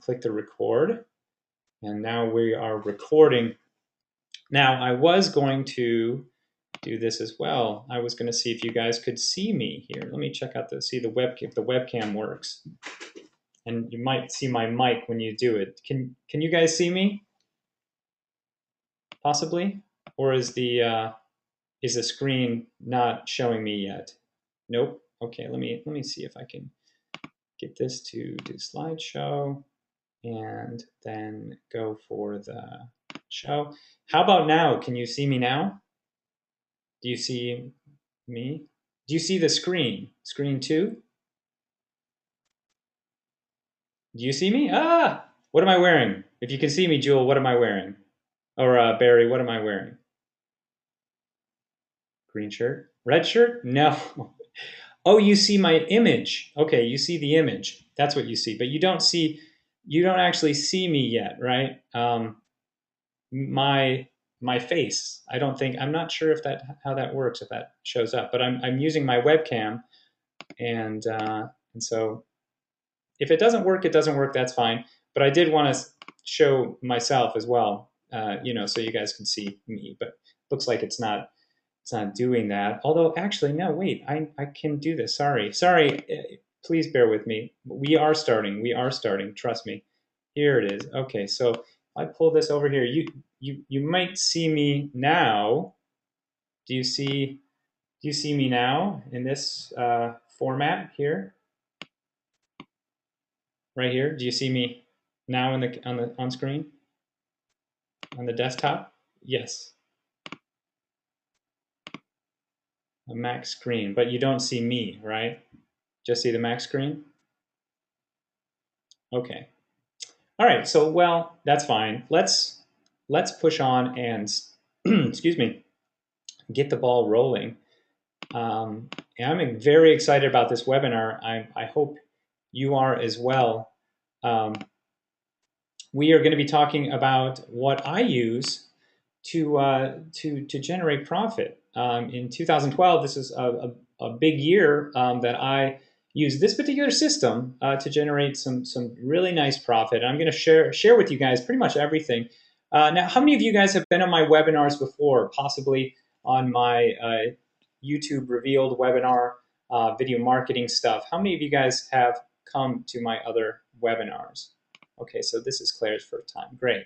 click the record. And now we are recording. Now, I was going to do this as well. I was going to see if you guys could see me here. Let me check out if the webcam works. And you might see my mic when you do it. Can you guys see me? Possibly? Or is the screen not showing me yet? Nope. Okay, let me see if I can get this to do slideshow and then go for the show. How about now? Can you see me now? Do you see me? Do you see the screen? Screen 2? Do you see me? Ah! What am I wearing? If you can see me, Jewel, what am I wearing? Or Barry, what am I wearing? Green shirt? Red shirt? No. Oh, you see my image. Okay, you see the image. That's what you see. But you don't actually see me yet, right? My face. I'm not sure if how that works, if that shows up. But I'm using my webcam, and so if it doesn't work, it doesn't work. That's fine. But I did want to show myself as well, so you guys can see me. But looks like it's not doing that. Although actually, no, wait, I can do this. Sorry. Please bear with me. We are starting. Trust me. Here it is. Okay, so if I pull this over here, you might see me now. Do you see me now in this format here? Right here. Do you see me now on screen? On the desktop? Yes. A Mac screen, but you don't see me, right? Just see the Mac screen? Okay. All right, so well, that's fine. Let's push on and excuse me, get the ball rolling. And I'm very excited about this webinar. I hope you are as well. We are going to be talking about what I use to generate profit. In 2012, this is a big year that I used this particular system to generate some really nice profit. I'm going to share with you guys pretty much everything. Now, how many of you guys have been on my webinars before? Possibly on my YouTube Revealed webinar, video marketing stuff. How many of you guys have come to my other webinars? Okay, so this is Claire's first time. Great.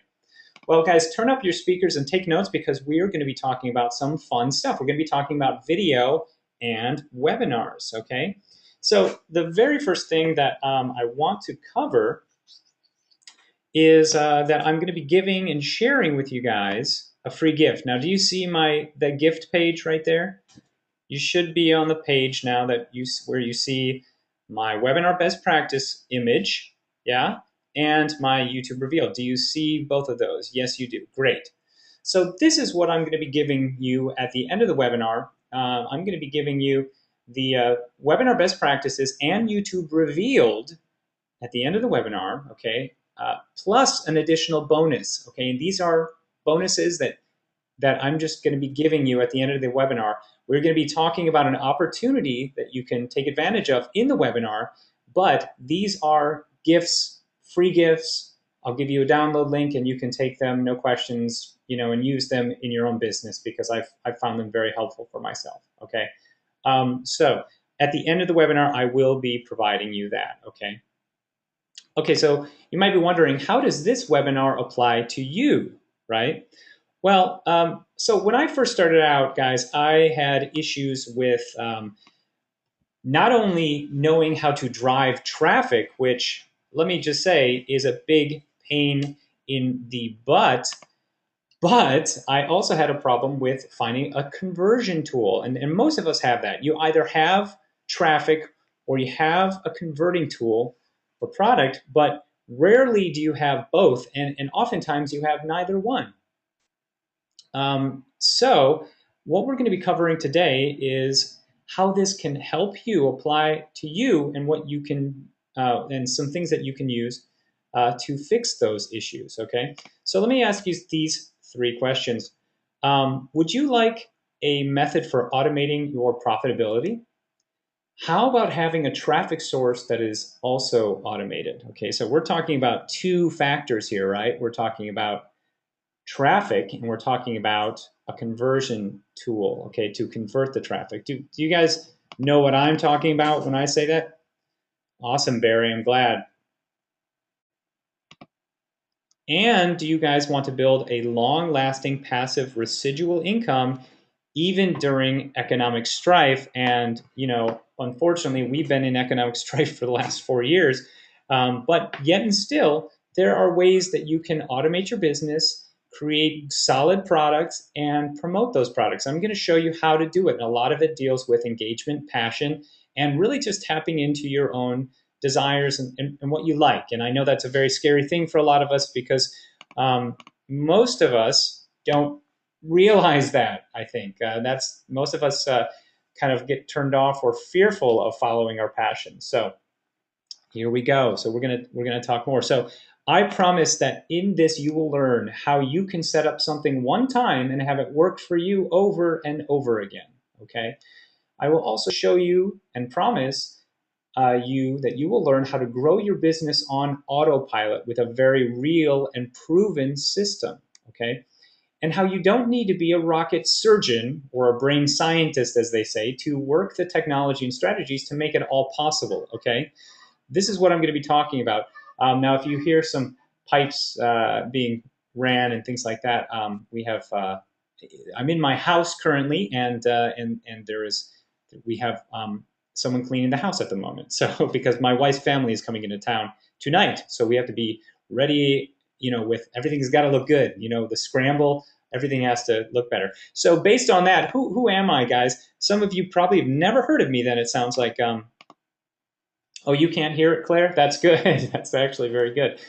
Well, guys, turn up your speakers and take notes because we are going to be talking about some fun stuff. We're going to be talking about video and webinars, okay? So the very first thing that I want to cover is that I'm going to be giving and sharing with you guys a free gift. Now, do you see the gift page right there? You should be on the page now where you see my webinar best practice image, yeah? And my YouTube reveal. Do you see both of those? Yes, you do. Great. So this is what I'm going to be giving you at the end of the webinar. I'm going to be giving you the webinar best practices and YouTube revealed at the end of the webinar, okay, plus an additional bonus, okay? And these are bonuses that I'm just going to be giving you at the end of the webinar. We're going to be talking about an opportunity that you can take advantage of in the webinar, but these are gifts, free gifts. I'll give you a download link and you can take them, no questions, and use them in your own business because I've found them very helpful for myself, okay? So at the end of the webinar, I will be providing you that, okay? Okay, so you might be wondering, how does this webinar apply to you, right? Well, so when I first started out, guys, I had issues with not only knowing how to drive traffic, which, let me just say, is a big pain in the butt, but I also had a problem with finding a conversion tool. And most of us have that. You either have traffic or you have a converting tool or product, but rarely do you have both. And oftentimes you have neither one. So what we're going to be covering today is how this can help you apply to you and what you can, and some things that you can use to fix those issues, okay? So let me ask you these 3 questions. Would you like a method for automating your profitability? How about having a traffic source that is also automated? Okay, so we're talking about two factors here, right? We're talking about traffic and we're talking about a conversion tool, okay, to convert the traffic. Do you guys know what I'm talking about when I say that? Awesome, Barry, I'm glad. And do you guys want to build a long-lasting passive residual income even during economic strife? And, unfortunately, we've been in economic strife for the last 4 years. But yet and still, there are ways that you can automate your business, create solid products, and promote those products. I'm going to show you how to do it. And a lot of it deals with engagement, passion, and really just tapping into your own desires and what you like. And I know that's a very scary thing for a lot of us because most of us don't realize that. I think that's most of us kind of get turned off or fearful of following our passion. So here we go. So we're gonna talk more. So I promise that in this you will learn how you can set up something one time and have it work for you over and over again. Okay. I will also show you and promise that you will learn how to grow your business on autopilot with a very real and proven system. Okay. And how you don't need to be a rocket surgeon or a brain scientist, as they say, to work the technology and strategies to make it all possible. Okay. This is what I'm going to be talking about. Now, if you hear some pipes being ran and things like that, we have. I'm in my house currently, and there is we have someone cleaning the house at the moment. So because my wife's family is coming into town tonight, so we have to be ready. With everything's got to look good. The scramble, everything has to look better. So based on that, who am I, guys? Some of you probably have never heard of me. Then it sounds like. Oh, you can't hear it, Claire? That's good. That's actually very good.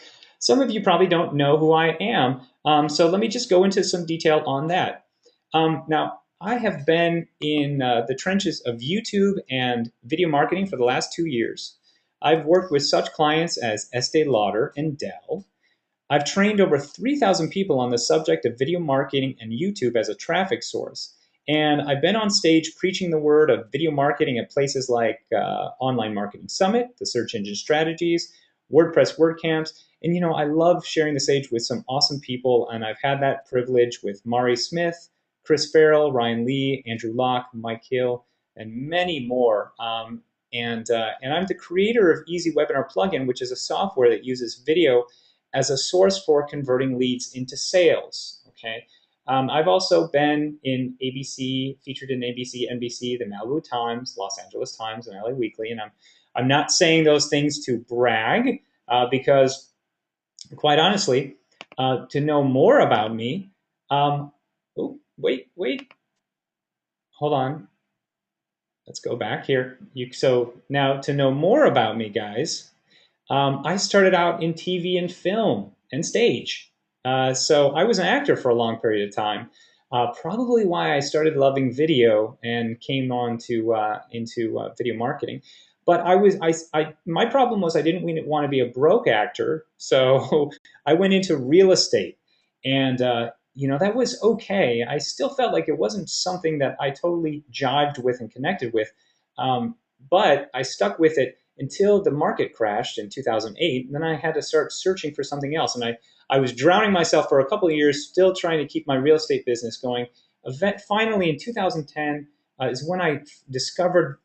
Some of you probably don't know who I am. So let me just go into some detail on that. Now, I have been in the trenches of YouTube and video marketing for the last 2 years. I've worked with such clients as Estee, Lauder, and Dell. I've trained over 3,000 people on the subject of video marketing and YouTube as a traffic source. And I've been on stage preaching the word of video marketing at places like Online Marketing Summit, the Search Engine Strategies, WordPress WordCamps. And I love sharing the stage with some awesome people. And I've had that privilege with Mari Smith, Chris Farrell, Ryan Lee, Andrew Locke, Mike Hill, and many more. And I'm the creator of Easy Webinar Plugin, which is a software that uses video as a source for converting leads into sales. Okay. I've also been in ABC, featured in ABC, NBC, the Malibu Times, Los Angeles Times, and LA Weekly. And I'm not saying those things to brag, because, quite honestly, to know more about me, wait, hold on. Let's go back here. So now to know more about me, guys, I started out in TV and film and stage. So I was an actor for a long period of time. Probably why I started loving video and came on to into video marketing. But my problem was I didn't want to be a broke actor, so I went into real estate, and that was okay. I still felt like it wasn't something that I totally jived with and connected with, but I stuck with it until the market crashed in 2008. And then I had to start searching for something else. And I was drowning myself for a couple of years, still trying to keep my real estate business going. Finally, in 2010, is when I discovered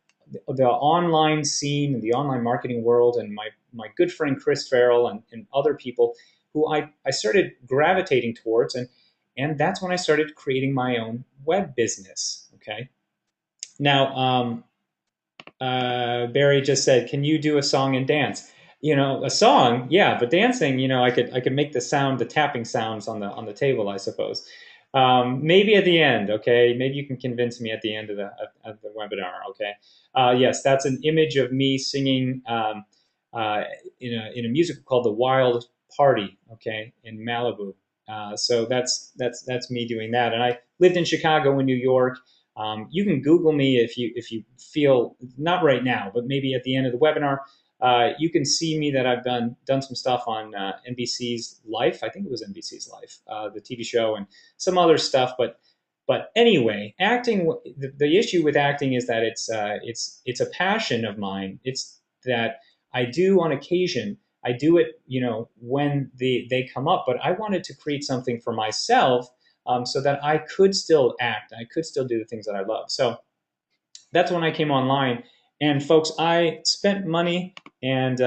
the online scene and the online marketing world, and my good friend Chris Farrell and other people who I started gravitating towards. And that's when I started creating my own web business. Okay. Now, Barry just said, "Can you do a song and dance?" A song, yeah, but dancing, I could make the sound, the tapping sounds on the table, I suppose. Maybe at the end, okay. Maybe you can convince me at the end of the webinar, okay. Yes, that's an image of me singing in a musical called "The Wild Party," okay, in Malibu. So that's me doing that, and I lived in Chicago and New York. You can Google me if you feel, not right now, but maybe at the end of the webinar. You can see me that I've done some stuff on NBC's Life. I think it was NBC's Life, the TV show, and some other stuff. But But anyway, acting. The issue with acting is that it's a passion of mine. It's that I do on occasion. I do it, when they come up. But I wanted to create something for myself, so that I could still act. I could still do the things that I love. So that's when I came online. And folks, I spent money and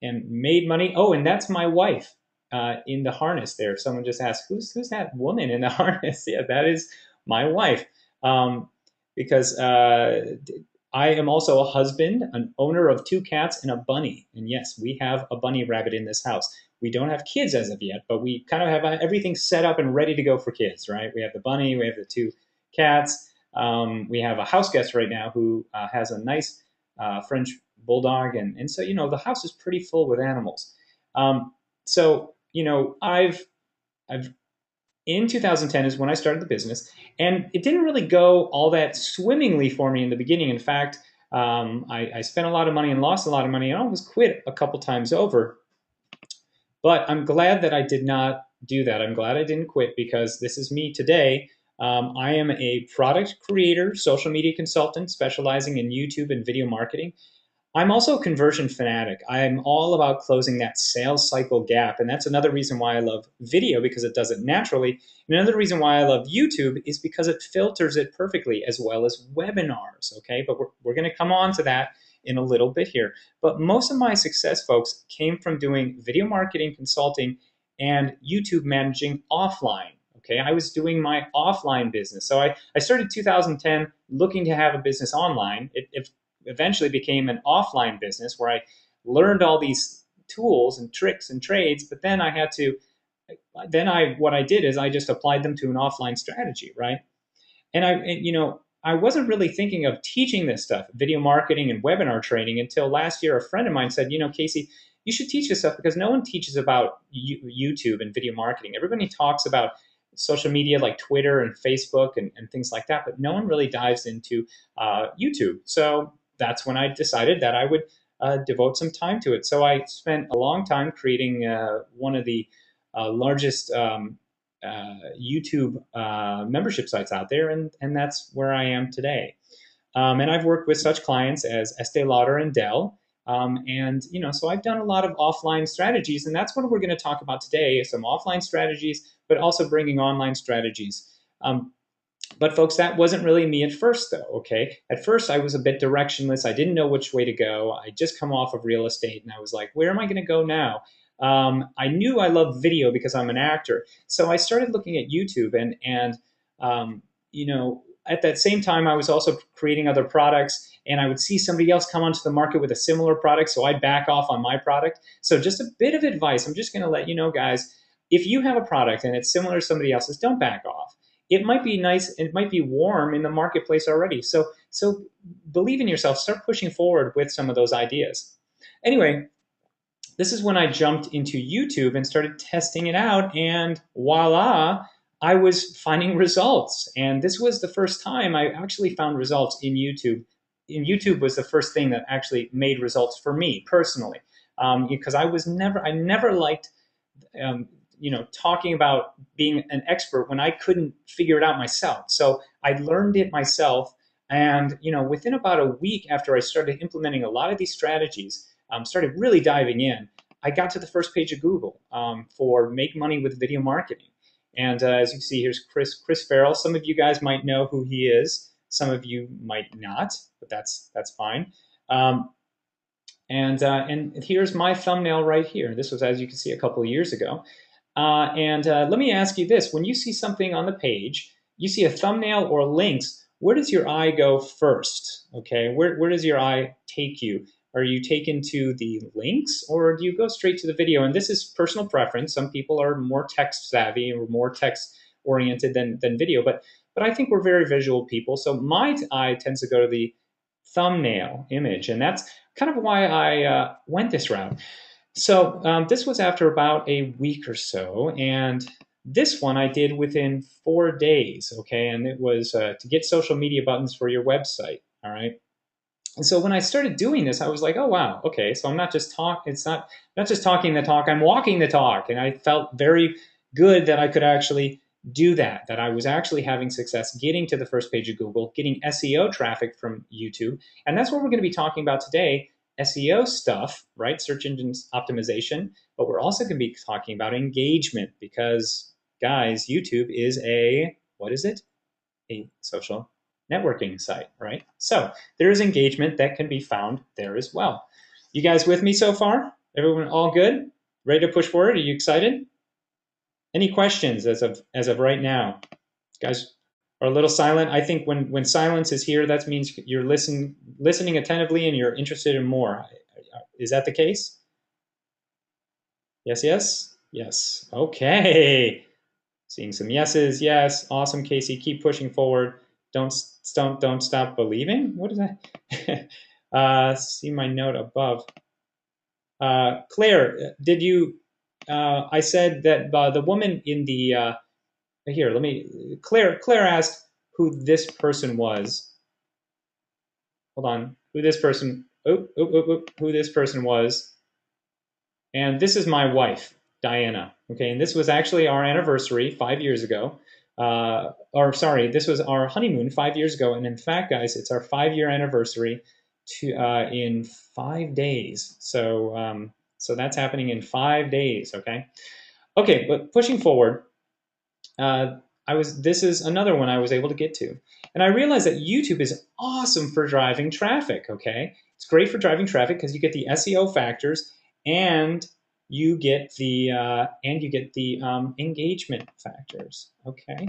made money. Oh, and that's my wife in the harness there. Someone just asked, who's that woman in the harness? Yeah, that is my wife. Because I am also a husband, an owner of 2 cats and a bunny. And yes, we have a bunny rabbit in this house. We don't have kids as of yet, but we kind of have everything set up and ready to go for kids, right? We have the bunny, we have the 2 cats. We have a house guest right now who has a nice French bulldog, and so the house is pretty full with animals. So I've in 2010 is when I started the business, and it didn't really go all that swimmingly for me in the beginning. In fact, I spent a lot of money and lost a lot of money, and almost quit a couple times over. But I'm glad that I did not do that. I'm glad I didn't quit, because this is me today. I am a product creator, social media consultant, specializing in YouTube and video marketing. I'm also a conversion fanatic. I'm all about closing that sales cycle gap. And that's another reason why I love video, because it does it naturally. And another reason why I love YouTube is because it filters it perfectly, as well as webinars. Okay, but we're going to come on to that in a little bit here. But most of my success, folks, came from doing video marketing, consulting, and YouTube managing offline. Okay, I was doing my offline business. So I started 2010 looking to have a business online. It eventually became an offline business where I learned all these tools and tricks and trades, but then what I did is I just applied them to an offline strategy, right? I wasn't really thinking of teaching this stuff, video marketing and webinar training, until last year. A friend of mine said, Casey, you should teach this stuff, because no one teaches about YouTube and video marketing. Everybody talks about social media like Twitter and Facebook and things like that, but no one really dives into YouTube. So that's when I decided that I would devote some time to it. So I spent a long time creating one of the largest YouTube membership sites out there, and that's where I am today. And I've worked with such clients as Estee, Lauder, and Dell. So I've done a lot of offline strategies, and that's what we're going to talk about today, some offline strategies, but also bringing online strategies. But folks, that wasn't really me at first, though, okay? At first, I was a bit directionless. I didn't know which way to go. I just come off of real estate, and I was like, where am I going to go now? I knew I loved video because I'm an actor. So I started looking at YouTube, and at that same time, I was also creating other products, and I would see somebody else come onto the market with a similar product, so I'd back off on my product. So just a bit of advice. I'm just going to let you know, guys, if you have a product and it's similar to somebody else's, don't back off. It might be nice, it might be warm in the marketplace already. So believe in yourself, start pushing forward with some of those ideas. Anyway, this is when I jumped into YouTube and started testing it out, and voila, I was finding results. And this was the first time I actually found results in YouTube. And YouTube was the first thing that actually made results for me personally, because I never liked talking about being an expert when I couldn't figure it out myself. So I learned it myself. And, within about a week after I started implementing a lot of these strategies, started really diving in, I got to the first page of Google for make money with video marketing. And as you can see, here's Chris Farrell. Some of you guys might know who he is. Some of you might not, but that's fine. And here's my thumbnail right here. This was, as you can see, a couple of years ago. Let me ask you this. When you see something on the page, you see a thumbnail or links, where does your eye go first? Okay, where does your eye take you? Are you taken to the links, or do you go straight to the video? And this is personal preference. Some people are more text savvy or more text oriented than video, but I think we're very visual people. So my eye tends to go to the thumbnail image, and that's kind of why I went this route. So this was after about a week or so, and this one I did within 4 days, okay? And it was to get social media buttons for your website, all right? And so when I started doing this, I was like, oh, wow, okay, so I'm not just it's not just talking the talk, I'm walking the talk. And I felt very good that I could actually do that, that I was actually having success getting to the first page of Google, getting SEO traffic from YouTube. And that's what we're going to be talking about today, SEO stuff, right? Search engine optimization. But we're also going to be talking about engagement because, guys, YouTube is a, what is it? A social networking site, right? So there is engagement that can be found there as well. You guys with me so far? Everyone all good? Ready to push forward? Are you excited? Any questions as of right now? Guys are a little silent. I think when silence is here, that means you're listening attentively and you're interested in more. Is that the case? Yes, yes? Yes. Okay. Seeing some yeses. Yes. Awesome, Casey. Keep pushing forward. Don't stop believing. What is that? See my note above. Claire, did you? I said that the woman in the here. Let me. Claire asked who this person was. Hold on. Who this person? Who this person was? And this is my wife, Diana. Okay, and this was actually our anniversary 5 years ago. Or sorry, this was our honeymoon 5 years ago. And in fact, guys, it's our 5-year anniversary in 5 days. So so that's happening in 5 days. Okay. Okay, but pushing forward, this is another one I was able to get to. And I realized that YouTube is awesome for driving traffic, okay? It's great for driving traffic because you get the SEO factors and you get the engagement factors, okay?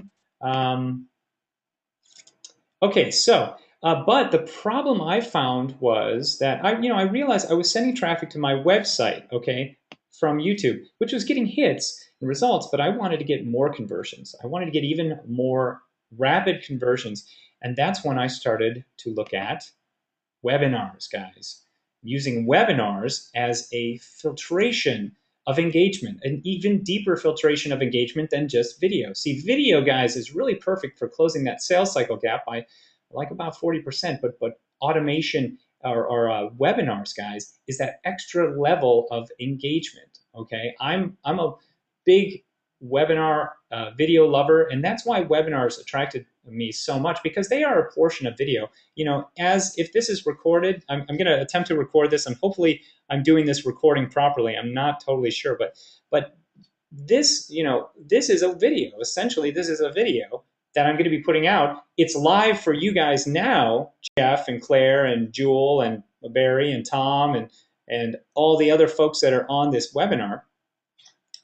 Okay, so but the problem I found was that I realized I was sending traffic to my website, okay, from YouTube, which was getting hits and results, but I wanted to get more conversions. I wanted to get even more rapid conversions, and that's when I started to look at webinars, guys. Using webinars as a filtration of engagement, an even deeper filtration of engagement than just video. See, video, guys, is really perfect for closing that sales cycle gap by like about 40%, but automation or webinars, guys, is that extra level of engagement, okay? I'm a big webinar video lover, and that's why webinars attracted me so much, because they are a portion of video. As if this is recorded, I'm going to attempt to record this, and hopefully I'm doing this recording properly. I'm not totally sure, but this, this is a video. Essentially, this is a video that I'm going to be putting out. It's live for you guys now, Jeff and Claire and Jewel and Barry and Tom and all the other folks that are on this webinar.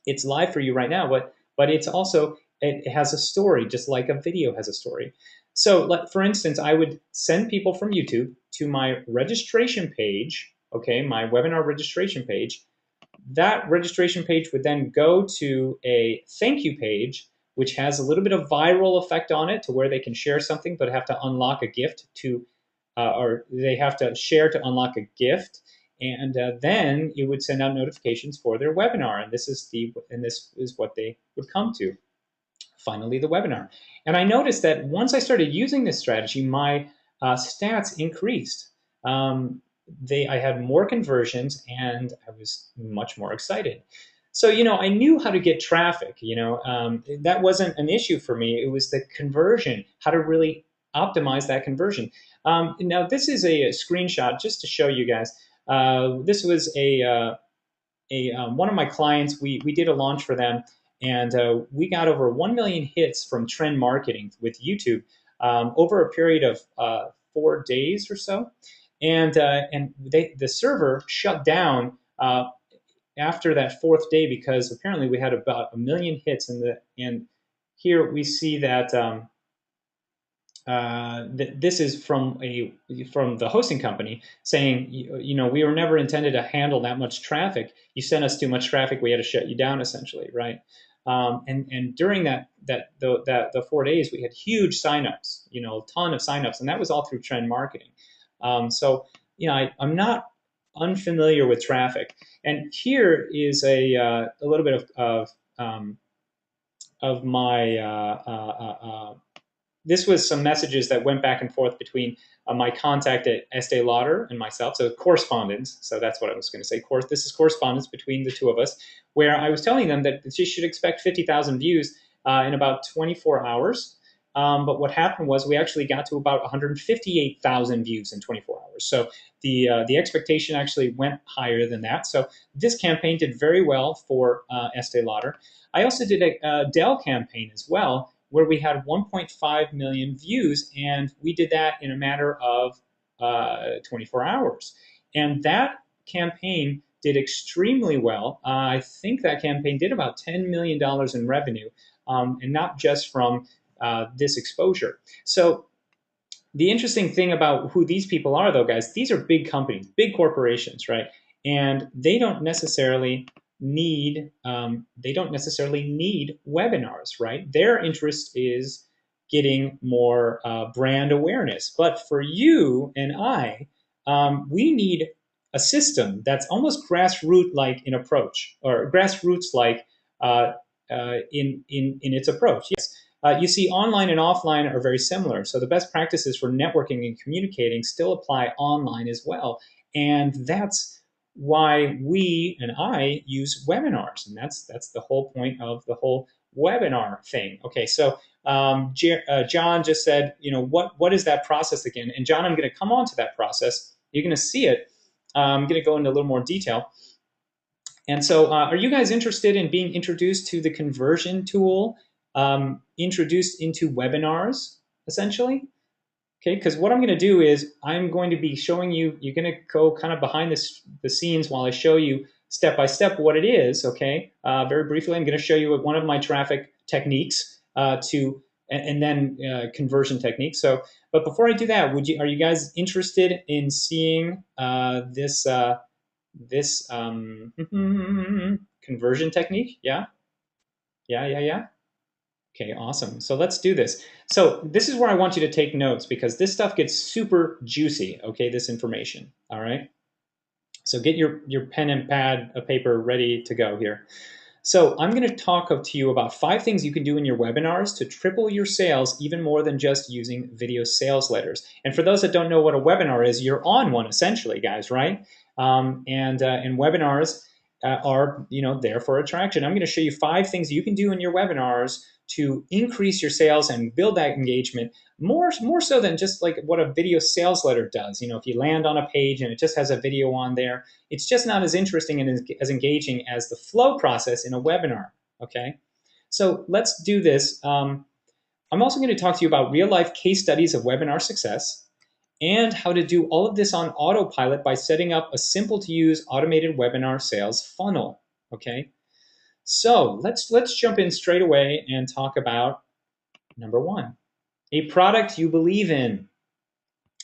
It's live for you right now, but it's also, it has a story, just like a video has a story. So for instance, I would send people from YouTube to my registration page, okay, my webinar registration page. That registration page would then go to a thank you page, which has a little bit of viral effect on it to where they can share something, but have to unlock a gift or they have to share to unlock a gift. And then it would send out notifications for their webinar, and this is what they would come to. Finally, the webinar. And I noticed that once I started using this strategy, my stats increased. I had more conversions, and I was much more excited. So I knew how to get traffic. That wasn't an issue for me. It was the conversion, how to really optimize that conversion. Now this is a screenshot just to show you guys. This was one of my clients. We did a launch for them, and we got over 1 million hits from trend marketing with YouTube over a period of 4 days or so. And the server shut down after that 4th day because apparently we had about 1 million hits. And here we see that. This is from the hosting company saying, we were never intended to handle that much traffic. You sent us too much traffic. We had to shut you down, essentially, right? And during the 4 days, we had huge signups, a ton of signups, and that was all through trend marketing. So I'm not unfamiliar with traffic. And here is a little bit of my. This was some messages that went back and forth between my contact at Estee Lauder and myself, so correspondence. So that's what I was going to say. This is correspondence between the two of us, where I was telling them that she should expect 50,000 views in about 24 hours. But what happened was we actually got to about 158,000 views in 24 hours. So the expectation actually went higher than that. So this campaign did very well for Estee Lauder. I also did a Dell campaign as well, where we had 1.5 million views, and we did that in a matter of 24 hours. And that campaign did extremely well. I think that campaign did about $10 million in revenue, and not just from this exposure. So the interesting thing about who these people are, though, guys, these are big companies, big corporations, right? And they don't necessarily need webinars, right? Their interest is getting more brand awareness. But for you and I, we need a system that's almost grassroots-like in approach, or grassroots-like in its approach. Yes. You see, online and offline are very similar. So the best practices for networking and communicating still apply online as well. And that's why we and I use webinars. And that's the whole point of the whole webinar thing. Okay, so John just said, what is that process again? And John, I'm going to come on to that process. You're going to see it. I'm going to go into a little more detail. And so are you guys interested in being introduced to the conversion tool, introduced into webinars, essentially? Okay, because what I'm going to do is I'm going to be showing you, you're going to go kind of behind the scenes while I show you step by step what it is, okay? Very briefly, I'm going to show you one of my traffic techniques and then conversion techniques. So, but before I do that, are you guys interested in seeing this conversion technique? Yeah? Yeah. Okay, awesome. So let's do this. So this is where I want you to take notes, because this stuff gets super juicy, okay, this information, all right? So get your pen and pad of paper ready to go here. So I'm going to talk to you about 5 things you can do in your webinars to triple your sales, even more than just using video sales letters. And for those that don't know what a webinar is, you're on one essentially, guys, right? And webinars are there for attraction. I'm going to show you 5 things you can do in your webinars to increase your sales and build that engagement more so than just like what a video sales letter does. If you land on a page and it just has a video on there, it's just not as interesting and as engaging as the flow process in a webinar, okay? So let's do this. I'm also going to talk to you about real-life case studies of webinar success and how to do all of this on autopilot by setting up a simple-to-use automated webinar sales funnel, okay? So let's jump in straight away and talk about number 1, a product you believe in.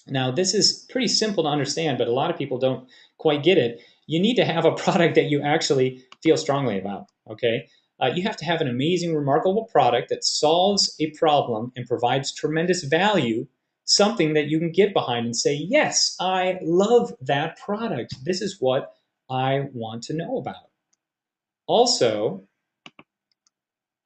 Now, this is pretty simple to understand, but a lot of people don't quite get it. You need to have a product that you actually feel strongly about, okay? You have to have an amazing, remarkable product that solves a problem and provides tremendous value, something that you can get behind and say, yes, I love that product. This is what I want to know about. Also,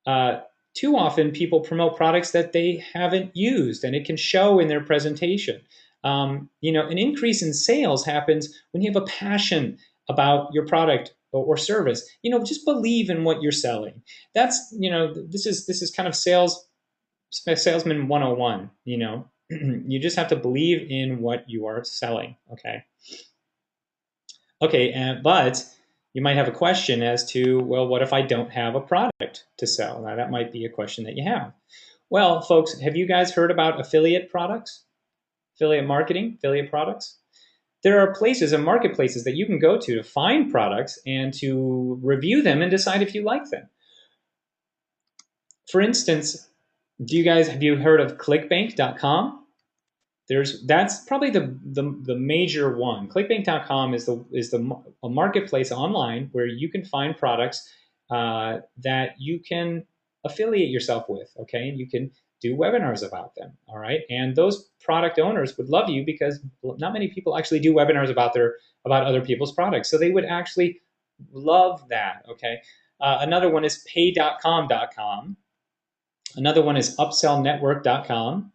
too often people promote products that they haven't used, and it can show in their presentation. An increase in sales happens when you have a passion about your product or service. Just believe in what you're selling. That's, this is kind of salesman 101, You just have to believe in what you are selling, okay? Okay, but you might have a question as to, well, what if I don't have a product to sell? Now, that might be a question that you have. Well, folks, have you guys heard about affiliate products? Affiliate marketing, affiliate products? There are places and marketplaces that you can go to find products and to review them and decide if you like them. For instance, have you heard of clickbank.com? That's probably the major one. Clickbank.com is a marketplace online where you can find products that you can affiliate yourself with, okay? And you can do webinars about them, all right? And those product owners would love you because not many people actually do webinars about other people's products, so they would actually love that, okay? Another one is pay.com.com. Another one is upsellnetwork.com.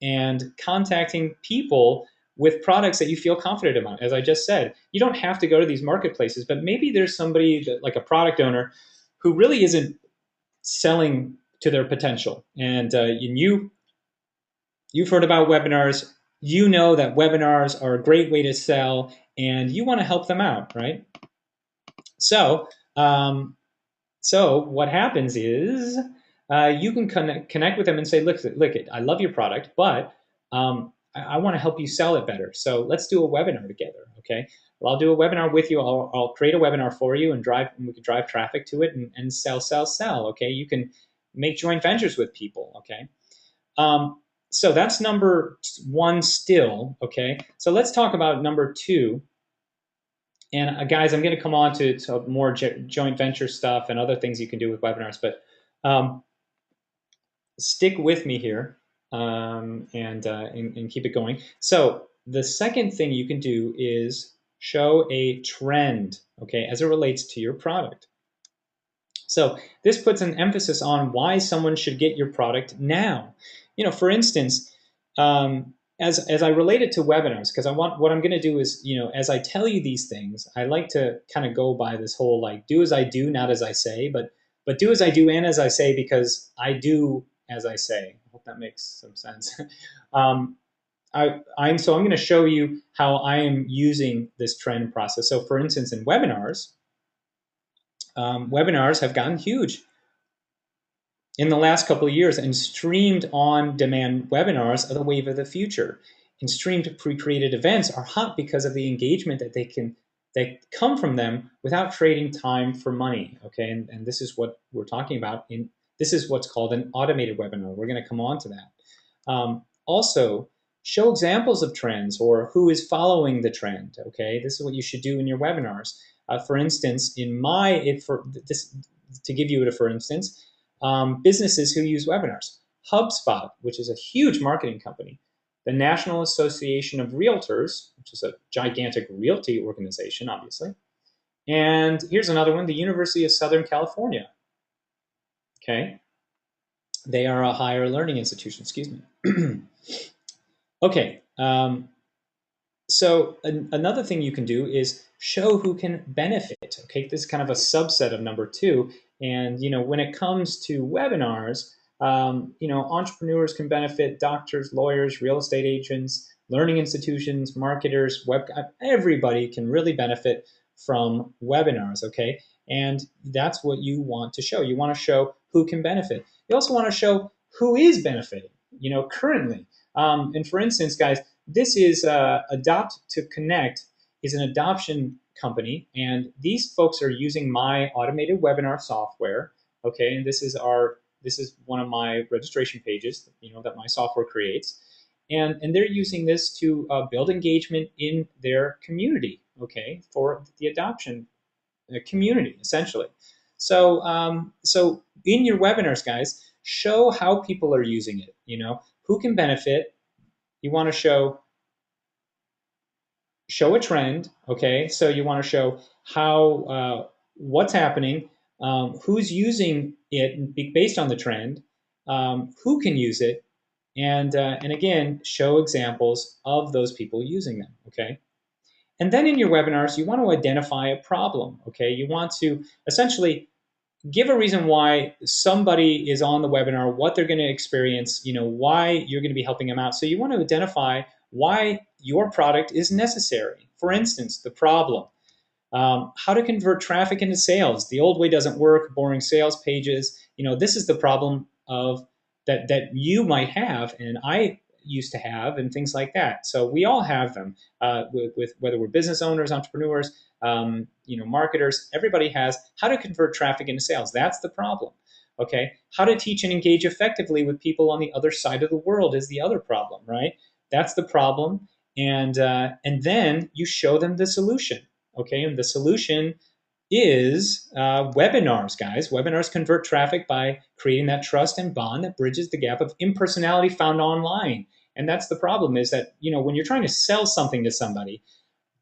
And contacting people with products that you feel confident about. As I just said, you don't have to go to these marketplaces, but maybe there's somebody like a product owner who really isn't selling to their potential. And you've heard about webinars. You know that webinars are a great way to sell, and you want to help them out, right? So, so what happens is you can connect with them and say, look, I love your product, but I want to help you sell it better. So let's do a webinar together, okay? Well, I'll do a webinar with you. I'll create a webinar for you and we can drive traffic to it and sell, okay? You can make joint ventures with people, okay? So that's number one still, okay? So let's talk about number two. And guys, I'm going to come on to more joint venture stuff and other things you can do with webinars, but stick with me here and keep it going. So the second thing you can do is show a trend, okay, as it relates to your product. So this puts an emphasis on why someone should get your product now. You know, for instance, as I relate it to webinars, because what I'm going to do is, you know, as I tell you these things, I like to kind of go by this whole like do as I do, not as I say, but do as I do and as I say because I do as I say. I hope that makes some sense. I'm going to show you how I am using this trend process. So, for instance, in webinars, webinars have gotten huge in the last couple of years, and streamed on-demand webinars are the wave of the future. And streamed pre-created events are hot because of the engagement that come from them without trading time for money. Okay, and this is what we're talking about. This is what's called an automated webinar. We're going to come on to that. Also, show examples of trends or who is following the trend. Okay, this is what you should do in your webinars. For instance, to give you a for instance. Businesses who use webinars. HubSpot, which is a huge marketing company. The National Association of Realtors, which is a gigantic realty organization, obviously. And here's another one, the University of Southern California. Okay. They are a higher learning institution, excuse me. Okay. So another thing you can do is show who can benefit. Okay, this is kind of a subset of number two. And you know, when it comes to webinars, you know, entrepreneurs can benefit, doctors, lawyers, real estate agents, learning institutions, marketers, everybody can really benefit from webinars. Okay, and that's what you want to show. You want to show who can benefit. You also want to show who is benefiting. You know, currently. And for instance, guys, this is Adopt to Connect is an adoption company, and these folks are using my automated webinar software. Okay, and this is one of my registration pages, you know, that my software creates, and they're using this to build engagement in their community. Okay, for the adoption community essentially. So so in your webinars, guys, show how people are using it. You know, who can benefit. You want to show a trend, okay? So you want to show how what's happening, who's using it based on the trend, who can use it, and again, show examples of those people using them, okay? And then in your webinars, you want to identify a problem, okay? You want to essentially give a reason why somebody is on the webinar, what they're going to experience, you know, why you're going to be helping them out. So you want to identify why your product is necessary. For instance, the problem, how to convert traffic into sales. The old way doesn't work, boring sales pages. You know, this is the problem of that you might have, and I used to have, and things like that. So we all have them with whether we're business owners, entrepreneurs, you know, marketers. Everybody has how to convert traffic into sales. That's the problem. Okay, how to teach and engage effectively with people on the other side of the world is the other problem, right? That's the problem, and then you show them the solution. Okay, and the solution is webinars, guys. Webinars convert traffic by creating that trust and bond that bridges the gap of impersonality found online. And that's the problem is that, you know, when you're trying to sell something to somebody,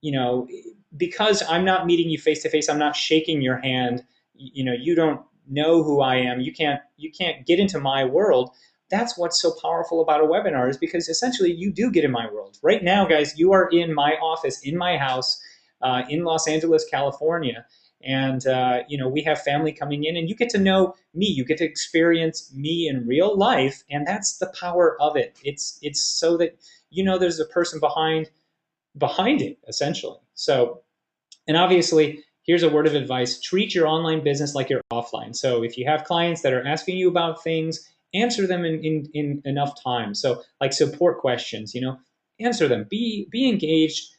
you know, because I'm not meeting you face to face, I'm not shaking your hand, you know, you don't know who I am, you can't get into my world. That's what's so powerful about a webinar is because essentially you do get in my world. Right now, guys, you are in my office, in my house, in Los Angeles, California, And we have family coming in, and you get to know me. You get to experience me in real life, and that's the power of it. It's so that there's a person behind it, essentially. So, and obviously, here's a word of advice: treat your online business like you're offline. So if you have clients that are asking you about things, answer them in enough time. So like support questions, answer them. Be engaged.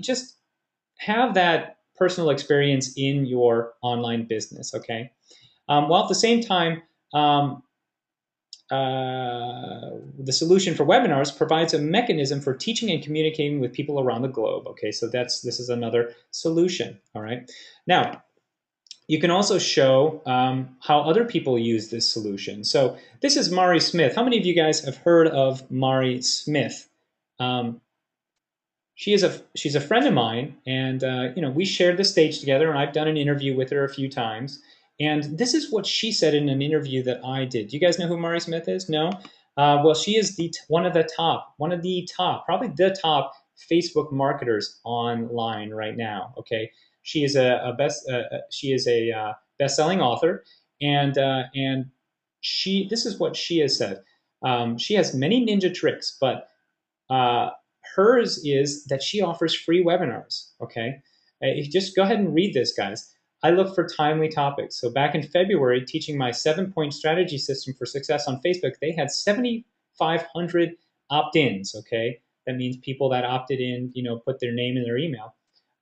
Just have that personal experience in your online business. Okay. While at the same time, um, the solution for webinars provides a mechanism for teaching and communicating with people around the globe. Okay, so this is another solution. All right. Now, you can also show how other people use this solution. So this is Mari Smith. How many of you guys have heard of Mari Smith? Um, she's a friend of mine, and we shared the stage together, and I've done an interview with her a few times. And this is what she said in an interview that I did. Do you guys know who Mari Smith is? No. Well, she is one of the top, probably the top Facebook marketers online right now. Okay, she is a best-selling author, and this is what she has said. She has many ninja tricks, but uh, hers is that she offers free webinars. Okay, just go ahead and read this, guys. I look for timely topics. So back in February, teaching my 7-point strategy system for success on Facebook, they had 7,500 opt-ins. Okay, that means people that opted in, put their name and their email,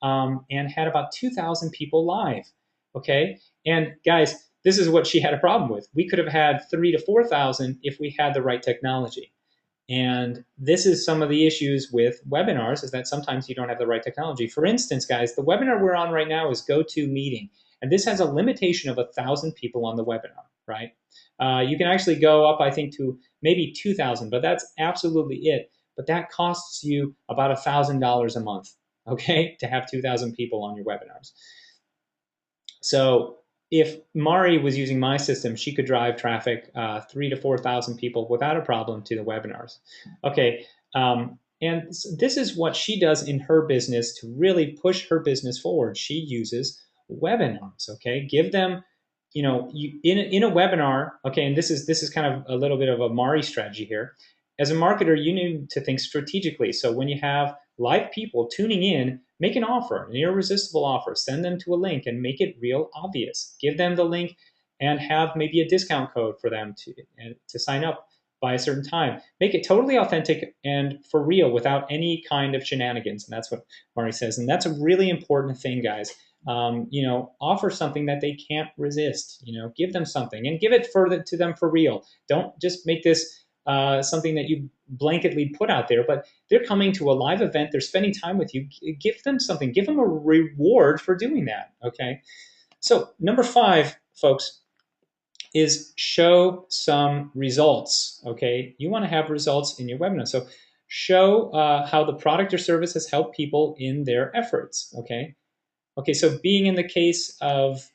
and had about 2,000 people live. Okay, and guys, this is what she had a problem with. We could have had 3,000 to 4,000 if we had the right technology. And this is some of the issues with webinars, is that sometimes you don't have the right technology. For instance, guys, the webinar we're on right now is GoToMeeting. And this has a limitation of 1,000 people on the webinar, right? You can actually go up, I think, to maybe 2,000, but that's absolutely it. But that costs you about $1,000 a month, okay, to have 2,000 people on your webinars. So if Mari was using my system, she could drive traffic 3,000 to 4,000 people without a problem to the webinars. Okay, and this is what she does in her business to really push her business forward. She uses webinars. Okay, give them, in a webinar. Okay, and this is kind of a little bit of a Mari strategy here. As a marketer, you need to think strategically. So when you have live people tuning in, make an offer, an irresistible offer. Send them to a link and make it real obvious. Give them the link and have maybe a discount code for them to sign up by a certain time. Make it totally authentic and for real without any kind of shenanigans. And that's what Mari says. And that's a really important thing, guys. Offer something that they can't resist. Give them something and give it to them for real. Don't just make this something that you blanketly put out there, but they're coming to a live event, they're spending time with you. Give them something, give them a reward for doing that. Okay, so number 5, folks, is show some results. Okay, you want to have results in your webinar, so show how the product or service has helped people in their efforts. Okay, so being in the case of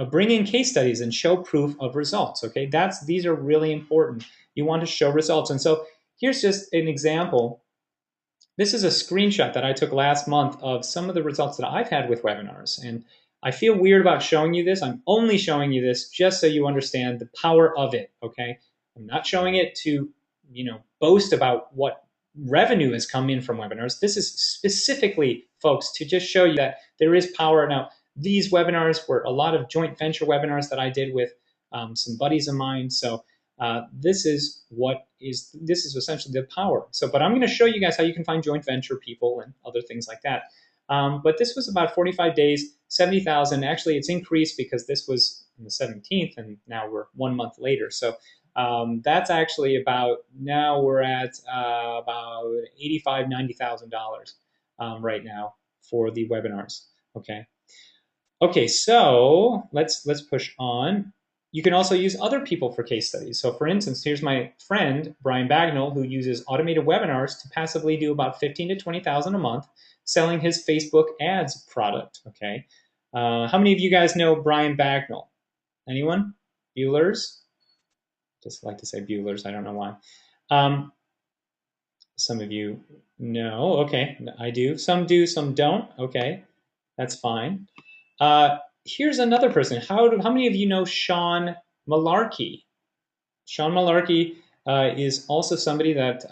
bring in case studies and show proof of results. Okay, these are really important. You want to show results. And so here's just an example. This is a screenshot that I took last month of some of the results that I've had with webinars. And I feel weird about showing you this. I'm only showing you this just so you understand the power of it. Okay, I'm not showing it to boast about what revenue has come in from webinars. This is specifically, folks, to just show you that there is power. Now, these webinars were a lot of joint venture webinars that I did with some buddies of mine. So this is essentially the power. So, but I'm going to show you guys how you can find joint venture people and other things like that. But this was about 45 days, 70,000. Actually, it's increased because this was on the 17th, and now we're 1 month later. So that's actually now we're at about $85,000, $90,000 right now for the webinars. Okay, so let's push on. You can also use other people for case studies. So for instance, here's my friend, Brian Bagnall, who uses automated webinars to passively do about 15,000 to 20,000 a month selling his Facebook ads product. Okay, how many of you guys know Brian Bagnall? Anyone? Bueller's? Just like to say Bueller's, I don't know why. Some of you know. Okay, I do. Some do, some don't. Okay. That's fine. Here's another person. How many of you know Sean Malarkey? Sean Malarkey is also somebody that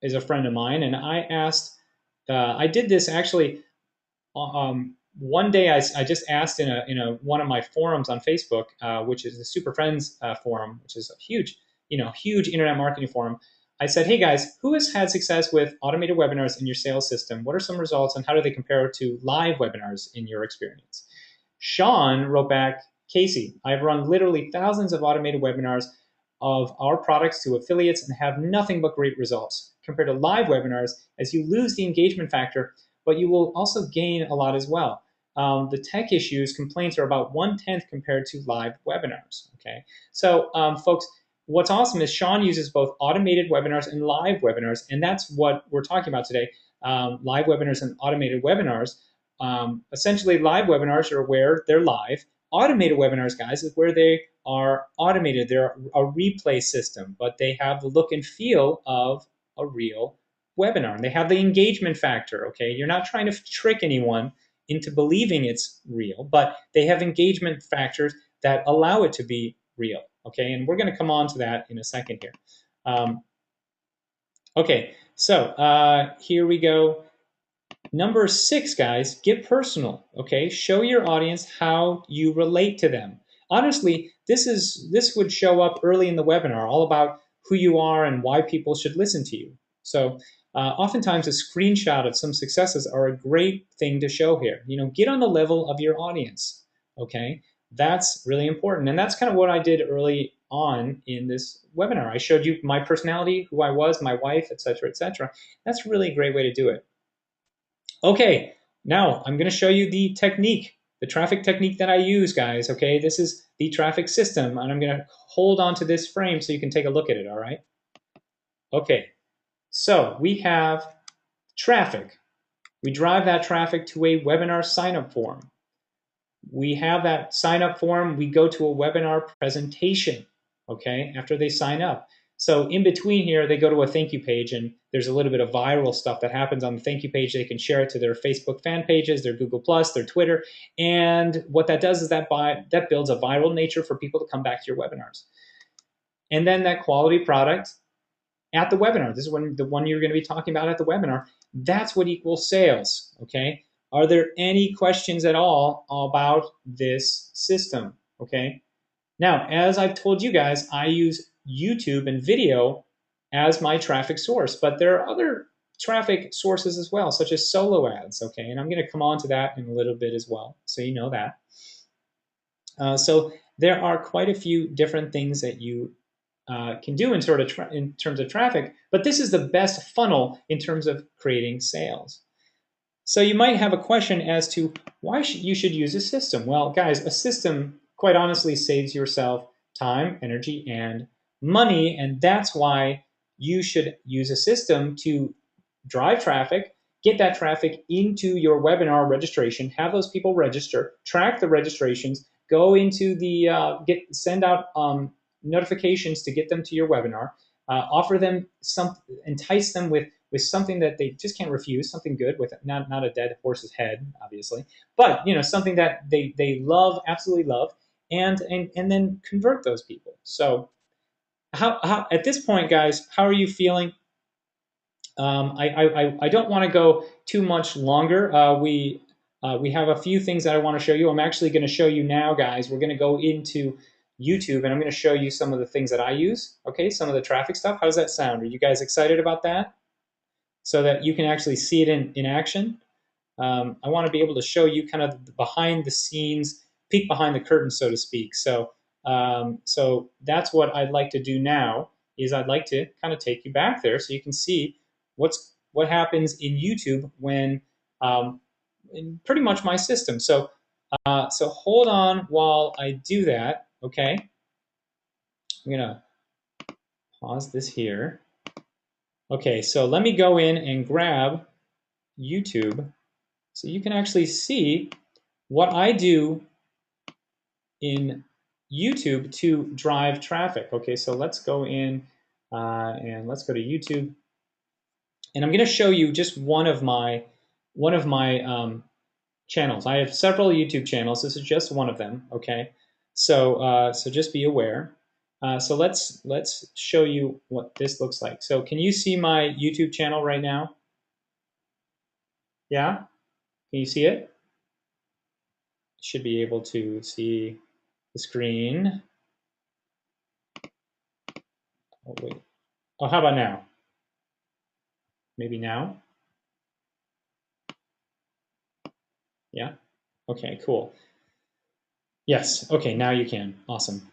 is a friend of mine, and I asked. I did this actually. One day, I just asked in one of my forums on Facebook, which is the Super Friends forum, which is a huge internet marketing forum. I said, hey guys, who has had success with automated webinars in your sales system? What are some results, and how do they compare to live webinars in your experience? Sean wrote back, Casey, I've run literally thousands of automated webinars of our products to affiliates and have nothing but great results. Compared to live webinars, as you lose the engagement factor, but you will also gain a lot as well. The tech issues, complaints are about 1/10 compared to live webinars. Okay, so folks, what's awesome is Sean uses both automated webinars and live webinars, and that's what we're talking about today, live webinars and automated webinars. Essentially, live webinars are where they're live. Automated webinars, guys, is where they are automated. They're a replay system, but they have the look and feel of a real webinar. And they have the engagement factor, okay? You're not trying to trick anyone into believing it's real, but they have engagement factors that allow it to be real, okay? And we're going to come on to that in a second here. Okay, so here we go. Number 6, guys, get personal, okay? Show your audience how you relate to them. Honestly, this would show up early in the webinar, all about who you are and why people should listen to you. So oftentimes a screenshot of some successes are a great thing to show here. You know, get on the level of your audience, okay? That's really important. And that's kind of what I did early on in this webinar. I showed you my personality, who I was, my wife, et cetera, et cetera. That's really a great way to do it. Okay, now I'm going to show you the technique, the traffic technique that I use, guys. Okay, this is the traffic system, and I'm going to hold on to this frame so you can take a look at it, all right? Okay, so we have traffic. We drive that traffic to a webinar sign-up form. We have that sign-up form. We go to a webinar presentation, okay, after they sign up. So in between here, they go to a thank you page, and there's a little bit of viral stuff that happens on the thank you page. They can share it to their Facebook fan pages, their Google+, their Twitter, and what that does is that builds a viral nature for people to come back to your webinars. And then that quality product at the webinar, this is the one you're going to be talking about at the webinar, that's what equals sales, okay? Are there any questions at all about this system, okay? Now, as I've told you guys, I use YouTube and video as my traffic source, but there are other traffic sources as well, such as solo ads, okay? And I'm going to come on to that in a little bit as well, so you know that. So there are quite a few different things that you can do in terms of traffic, but this is the best funnel in terms of creating sales. So you might have a question as to why you should use a system. Well, guys, a system, quite honestly, saves yourself time, energy, and money, and that's why you should use a system to drive traffic, get that traffic into your webinar registration, have those people register, track the registrations, go into the send out notifications to get them to your webinar, offer them entice them with something that they just can't refuse, something good, with not a dead horse's head, obviously, but something that they love, absolutely love, and then convert those people. So how at this point, guys, how are you feeling? I don't want to go too much longer. We have a few things that I want to show you. I'm actually going to show you now, guys. We're going to go into YouTube, and I'm going to show you some of the things that I use, okay, some of the traffic stuff. How does that sound? Are you guys excited about that? So that you can actually see it in action. I want to be able to show you kind of the behind the scenes, peek behind the curtain, so to speak. So, so that's what I'd like to do now, is I'd like to kind of take you back there so you can see what happens in YouTube when in pretty much my system. So, so hold on while I do that, okay? I'm gonna pause this here. Okay, so let me go in and grab YouTube so you can actually see what I do in YouTube to drive traffic. Okay, so let's go in and let's go to YouTube, and I'm going to show you just one of my channels. I have several YouTube channels. This is just one of them, okay? So just be aware. So let's show you what this looks like. So can you see my YouTube channel right now? Yeah? Can you see it? Should be able to see the screen. Oh, wait. Oh, how about now? Maybe now? Yeah? Okay, cool. Yes, okay, now you can. Awesome.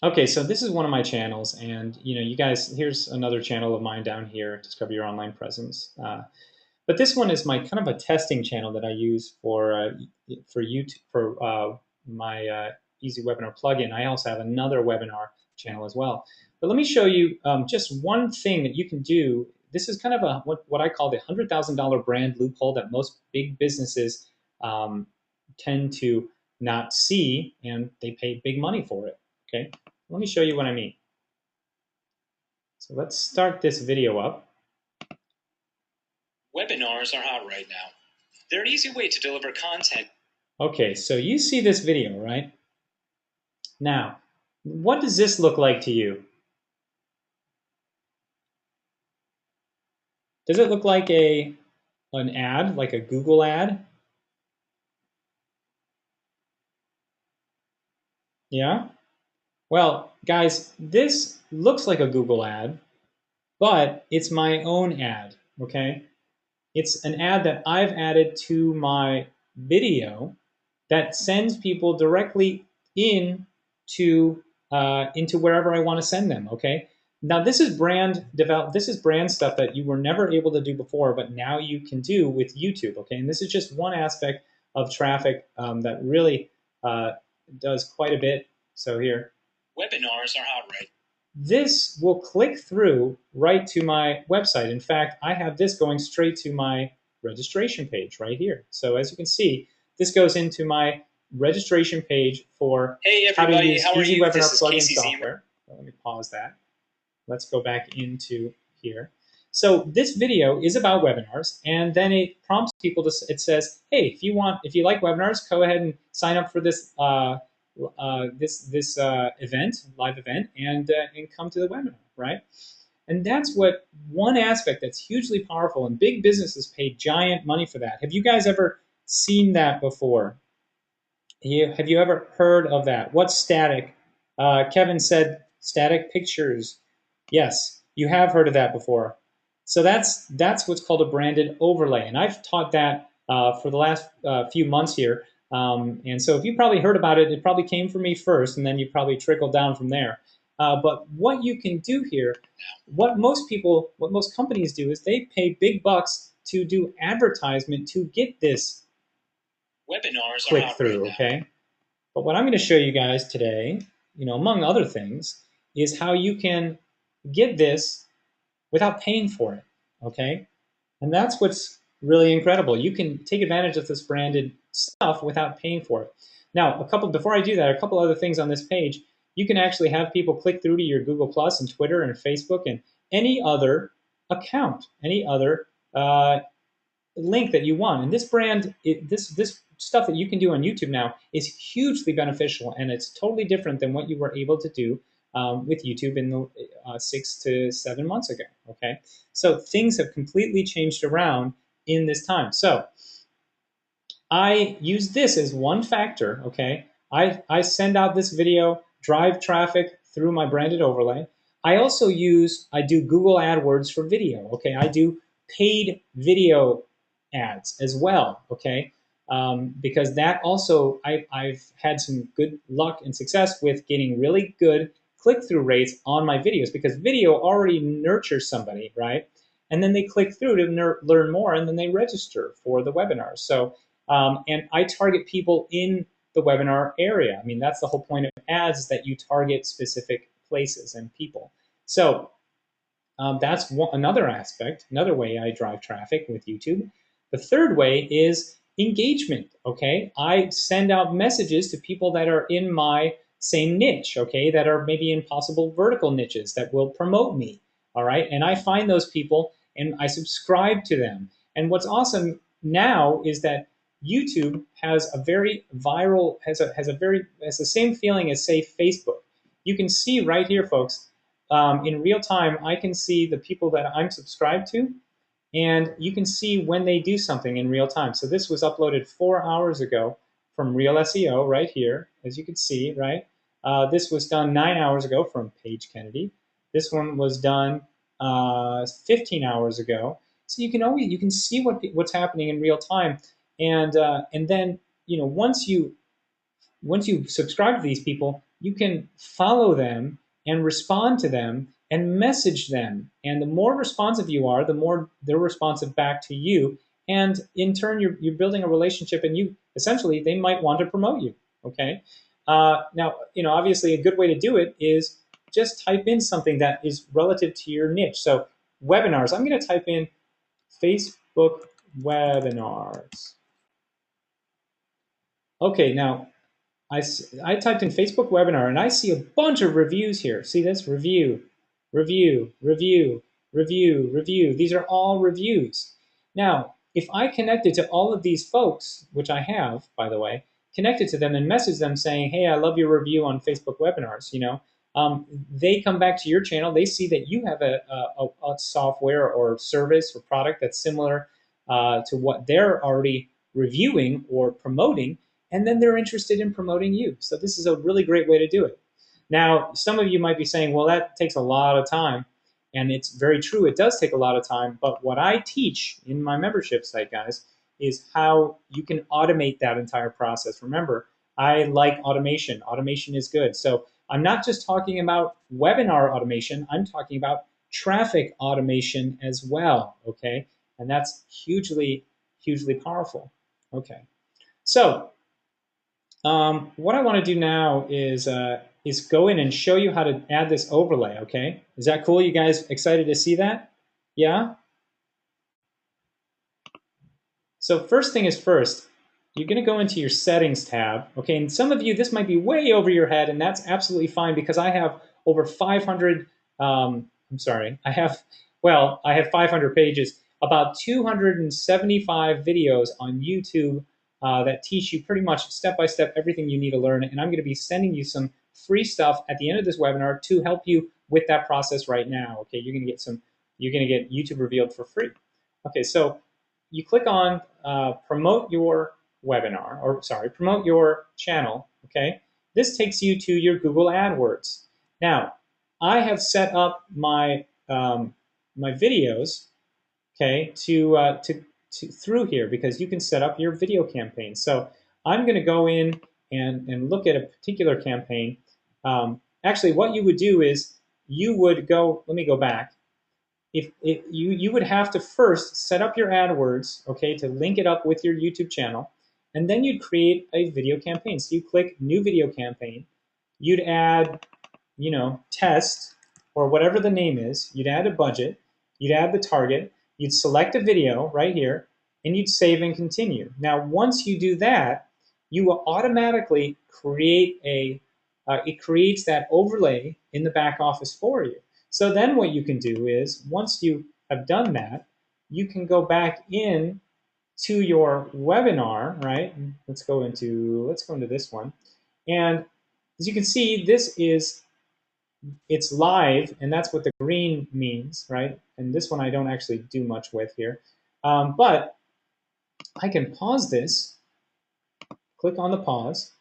Okay, so this is one of my channels, and you guys, here's another channel of mine down here, Discover Your Online Presence. But this one is my kind of a testing channel that I use for YouTube for my Easy Webinar plugin. I also have another webinar channel as well. But let me show you just one thing that you can do. This is kind of what I call the $100,000 brand loophole that most big businesses tend to not see, and they pay big money for it. Okay, let me show you what I mean. So let's start this video up. Webinars are hot right now. They're an easy way to deliver content. Okay, so you see this video, right? Now, what does this look like to you? Does it look like an ad, like a Google ad? Yeah? Well, guys, this looks like a Google ad, but it's my own ad, okay? It's an ad that I've added to my video that sends people directly into wherever I want to send them. Okay. Now this is This is brand stuff that you were never able to do before, but now you can do with YouTube. Okay, and this is just one aspect of traffic that really does quite a bit. So here, webinars are hot right. This will click through right to my website. In fact, I have this going straight to my registration page right here. So as you can see, this goes into my registration page for how to use Easy Webinar plugin software. Let me pause that. Let's go back into here. So this video is about webinars, and then it prompts people to. It says, "Hey, if you like webinars, go ahead and sign up for this live event, and come to the webinar." Right? And that's what one aspect that's hugely powerful, and big businesses pay giant money for that. Have you guys ever seen that before? Have you ever heard of that? What's static? Kevin said static pictures. Yes, you have heard of that before. So that's what's called a branded overlay, and I've taught that for the last few months here. And so if you probably heard about it, it probably came from me first, and then you probably trickled down from there. But what you can do here, what most companies do is they pay big bucks to do advertisement to get this webinars click through, okay? But what I'm going to show you guys today, among other things, is how you can get this without paying for it, okay? And that's what's really incredible. You can take advantage of this branded stuff without paying for it. Now, before I do that, a couple other things on this page. You can actually have people click through to your Google Plus and Twitter and Facebook and any other account, any other link that you want. And this this stuff that you can do on YouTube now is hugely beneficial, and it's totally different than what you were able to do with YouTube in the 6 to 7 months ago. Okay, so things have completely changed around in this time. So I use this as one factor. Okay, I send out this video, drive traffic through my branded overlay. I do Google AdWords for video. Okay, I do paid video ads as well, okay? Because that also, I've had some good luck and success with getting really good click-through rates on my videos, because video already nurtures somebody, right? And then they click through to learn more, and then they register for the webinar. So, and I target people in the webinar area. I mean, that's the whole point of ads, is that you target specific places and people. So that's another aspect, another way I drive traffic with YouTube. The third way is engagement, okay? I send out messages to people that are in my same niche, okay, that are maybe in possible vertical niches that will promote me, all right? And I find those people and I subscribe to them. And what's awesome now is that YouTube has a very viral, has the same feeling as, say, Facebook. You can see right here, folks, in real time, I can see the people that I'm subscribed to, and you can see when they do something in real time. So this was uploaded 4 hours ago from Real SEO right here, as you can see, right? This was done 9 hours ago from Paige Kennedy. This one was done 15 hours ago. So you can see what's happening in real time, and then once you subscribe to these people, you can follow them and respond to them and message them. And the more responsive you are, the more they're responsive back to you. And in turn, you're building a relationship, and you essentially they might want to promote you. Okay. Now, obviously, a good way to do it is just type in something that is relative to your niche. So webinars. I'm going to type in Facebook webinars. Okay. Now, I typed in Facebook webinar, and I see a bunch of reviews here. See this? Review, review, review, review, review. These are all reviews. Now, if I connected to all of these folks, which I have, by the way, connected to them and message them saying, hey, I love your review on Facebook webinars, they come back to your channel. They see that you have a software or service or product that's similar to what they're already reviewing or promoting, and then they're interested in promoting you. So this is a really great way to do it. Now, some of you might be saying, well, that takes a lot of time. And it's very true, it does take a lot of time. But what I teach in my membership site, guys, is how you can automate that entire process. Remember, I like automation. Automation is good. So I'm not just talking about webinar automation, I'm talking about traffic automation as well, okay? And that's hugely, hugely powerful. Okay. So what I want to do now is go in and show you how to add this overlay, okay? Is that cool? You guys excited to see that? Yeah? So first thing is first, you're going to go into your settings tab, okay? And some of you, this might be way over your head, and that's absolutely fine because I have over 500, I'm sorry, I have 500 pages, about 275 videos on YouTube that teach you pretty much step-by-step everything you need to learn. And I'm going to be sending you some free stuff at the end of this webinar to help you with that process right now, okay? You're going to get YouTube Revealed for free. Okay, so you click on promote your webinar, or sorry, promote your channel, okay? This takes you to your Google AdWords. Now, I have set up my my videos, okay, to through here because you can set up your video campaign. So I'm going to go in and look at a particular campaign. Actually, what you would do is you would go. Let me go back. If you would have to first set up your AdWords, okay, to link it up with your YouTube channel, and then you'd create a video campaign. So you click New Video Campaign. You'd add, test, or whatever the name is. You'd add a budget. You'd add the target. You'd select a video right here, and you'd save and continue. Now, once you do that, you will automatically create it creates that overlay in the back office for you. So then what you can do is, once you have done that, you can go back in to your webinar, right? Let's go into this one. And as you can see, it's live, and that's what the green means, right? And this one I don't actually do much with here. But I can pause this, click on the pause,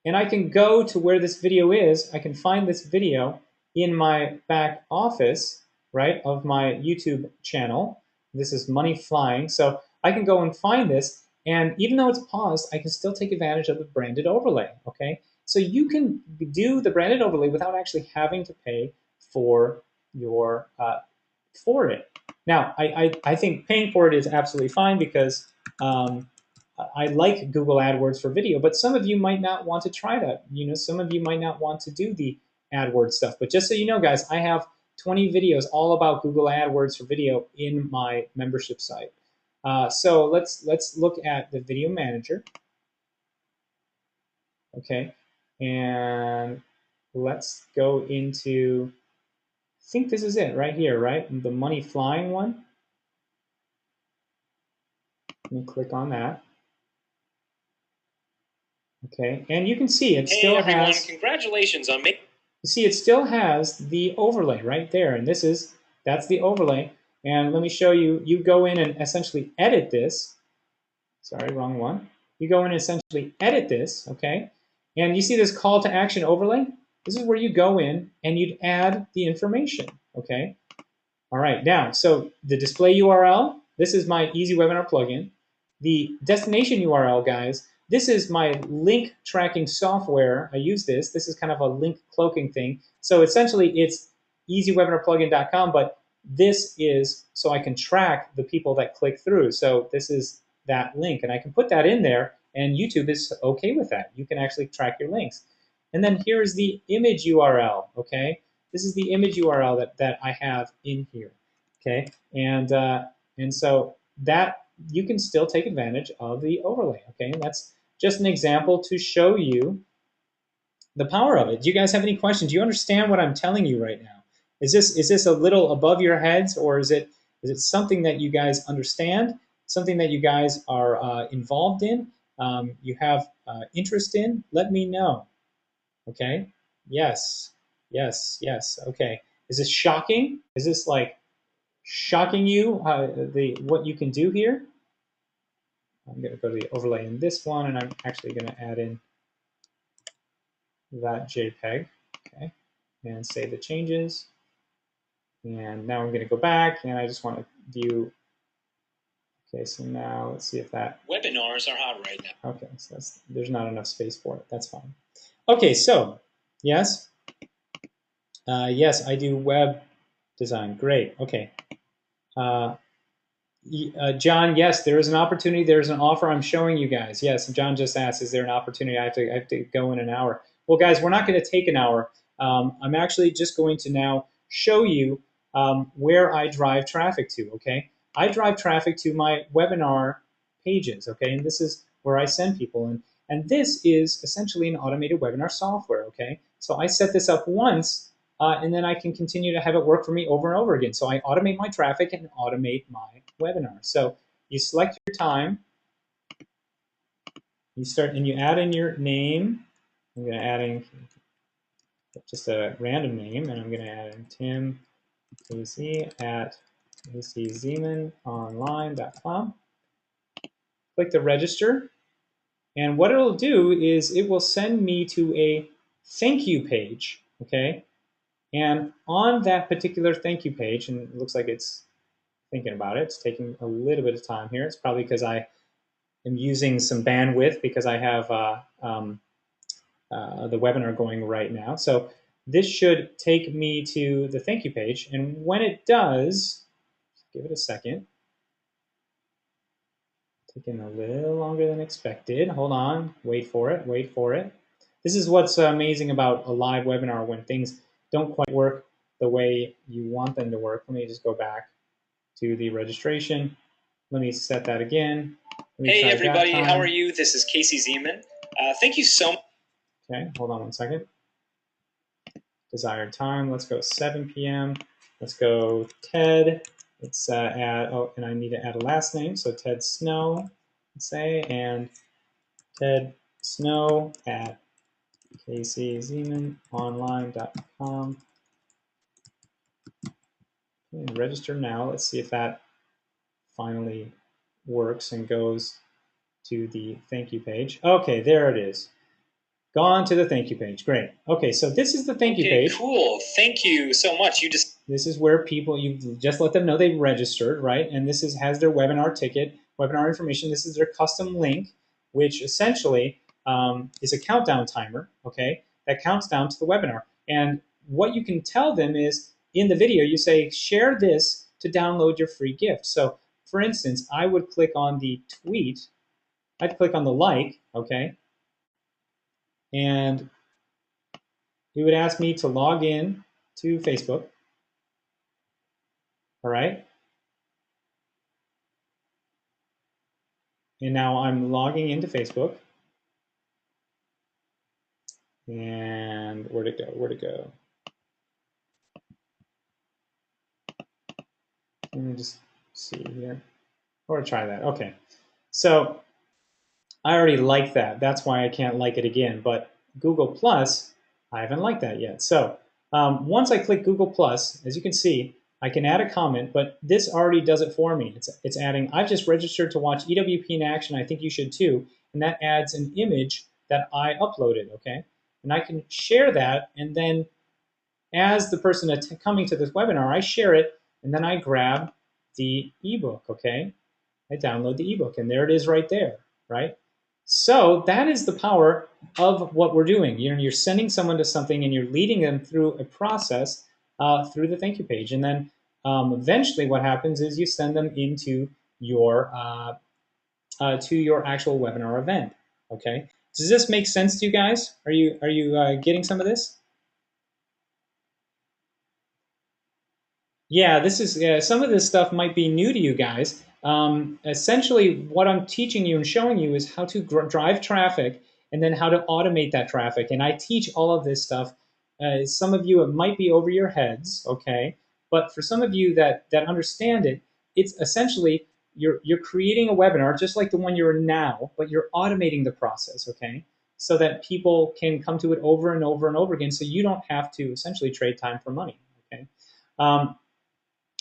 and I can go to where this video is. I can find this video in my back office, right, of my YouTube channel. This is Money Flying. So I can go and find this, and even though it's paused, I can still take advantage of the branded overlay, okay? So you can do the branded overlay without actually having to pay for your for it. Now, I think paying for it is absolutely fine because I like Google AdWords for video, but some of you might not want to try that. Some of you might not want to do the AdWords stuff. But just so you know, guys, I have 20 videos all about Google AdWords for video in my membership site. So let's look at the Video Manager. Okay, and let's go into, I think this is it right here, right? The Money Flying one. Let me click on that. Okay, and you can see it still everyone, has. Congratulations on making. You see, it still has the overlay right there, and that's the overlay. And let me show you. You go in and essentially edit this. Sorry, wrong one. You go in and essentially edit this, okay? And you see this call to action overlay? This is where you go in and you'd add the information, okay? All right, now, so the display URL, this is my Easy Webinar plugin. The destination URL, guys, this is my link tracking software. I use this. This is kind of a link cloaking thing. So essentially, it's easywebinarplugin.com, but this is so I can track the people that click through. So this is that link, and I can put that in there, and YouTube is okay with that. You can actually track your links. And then here's the image URL, okay? This is the image URL that I have in here, okay? And so that you can still take advantage of the overlay, okay? And that's just an example to show you the power of it. Do you guys have any questions? Do you understand what I'm telling you right now? Is this a little above your heads, or is it something that you guys understand, something that you guys are involved in, you have interest in? Let me know. Okay. Yes. Yes. Yes. Okay. Is this shocking? Is this like shocking you? The what you can do here? I'm going to go to the overlay in this one, and I'm actually going to add in that JPEG. Okay. And save the changes. And now I'm going to go back, and I just want to view. Okay. So now let's see if that. Webinars are hot right now. Okay. So there's not enough space for it. That's fine. Okay. So yes. Yes, I do web design. Great. Okay. John, yes, there is an opportunity. There's an offer I'm showing you guys. Yes, John just asked, is there an opportunity? I have to go in an hour. Well, guys, we're not going to take an hour. I'm actually just going to now show you where I drive traffic to, okay? I drive traffic to my webinar pages, okay? And this is where I send people. And this is essentially an automated webinar software, okay? So I set this up once, and then I can continue to have it work for me over and over again. So I automate my traffic and automate my webinar. So you select your time, you start, and you add in your name. I'm going to add in just a random name, and I'm going to add in Tim AC at aczemanonline.com. Click the register, and what it'll do is it will send me to a thank you page, okay? And on that particular thank you page, and it looks like it's thinking about it. It's taking a little bit of time here. It's probably because I am using some bandwidth because I have the webinar going right now. So this should take me to the thank you page. And when it does, give it a second. Taking a little longer than expected. Hold on. Wait for it. Wait for it. This is what's amazing about a live webinar when things don't quite work the way you want them to work. Let me just go back to the registration. Let me set that again. Hey everybody, how are you? This is Casey Zeman. Thank you so much. Okay, hold on one second. Desired time, let's go 7 p.m. Let's go Ted. Let's add, oh, and I need to add a last name, so Ted Snow, let's say, and Ted Snow at kczemanonline.com. And register now. Let's see if that finally works and goes to the thank you page. Okay, there it is. Gone to the thank you page. Great. Okay, so this is the thank you page. Cool. Thank you so much. This is where people, you just let them know they registered, right? And this has their webinar ticket, webinar information. This is their custom link, which essentially is a countdown timer, okay, that counts down to the webinar. And what you can tell them is in the video, you say, share this to download your free gift. So for instance, I would click on the tweet, I'd click on the like, okay, and it would ask me to log in to Facebook, all right? And now I'm logging into Facebook. And where'd it go? Where'd it go? Let me just see here. Or try that. Okay. So I already like that. That's why I can't like it again. But Google Plus, I haven't liked that yet. So once I click Google Plus, as you can see, I can add a comment, but this already does it for me. It's adding, I've just registered to watch EWP in action. I think you should too. And that adds an image that I uploaded, okay? And I can share that, and then as the person coming to this webinar, I share it, and then I grab the ebook, okay? I download the ebook, and there it is right there, right? So that is the power of what we're doing. You're sending someone to something, and you're leading them through a process through the thank you page. And then eventually what happens is you send them into your to your actual webinar event, okay? Does this make sense to you guys? Are you getting some of this? Yeah, this is some of this stuff might be new to you guys. Essentially, what I'm teaching you and showing you is how to drive traffic and then how to automate that traffic. And I teach all of this stuff. Some of you, it might be over your heads, okay? But for some of you that understand it, it's essentially you're creating a webinar just like the one you're in now, but you're automating the process, okay? So that people can come to it over and over and over again, so you don't have to essentially trade time for money, okay?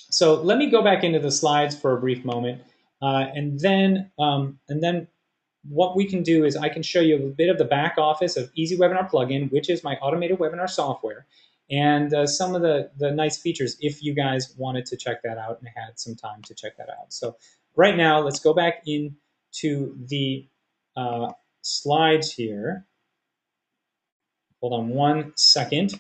So let me go back into the slides for a brief moment, and then what we can do is I can show you a bit of the back office of Easy Webinar Plugin, which is my automated webinar software, and some of the nice features if you guys wanted to check that out and had some time to check that out. So right now, let's go back into the slides here. Hold on one second.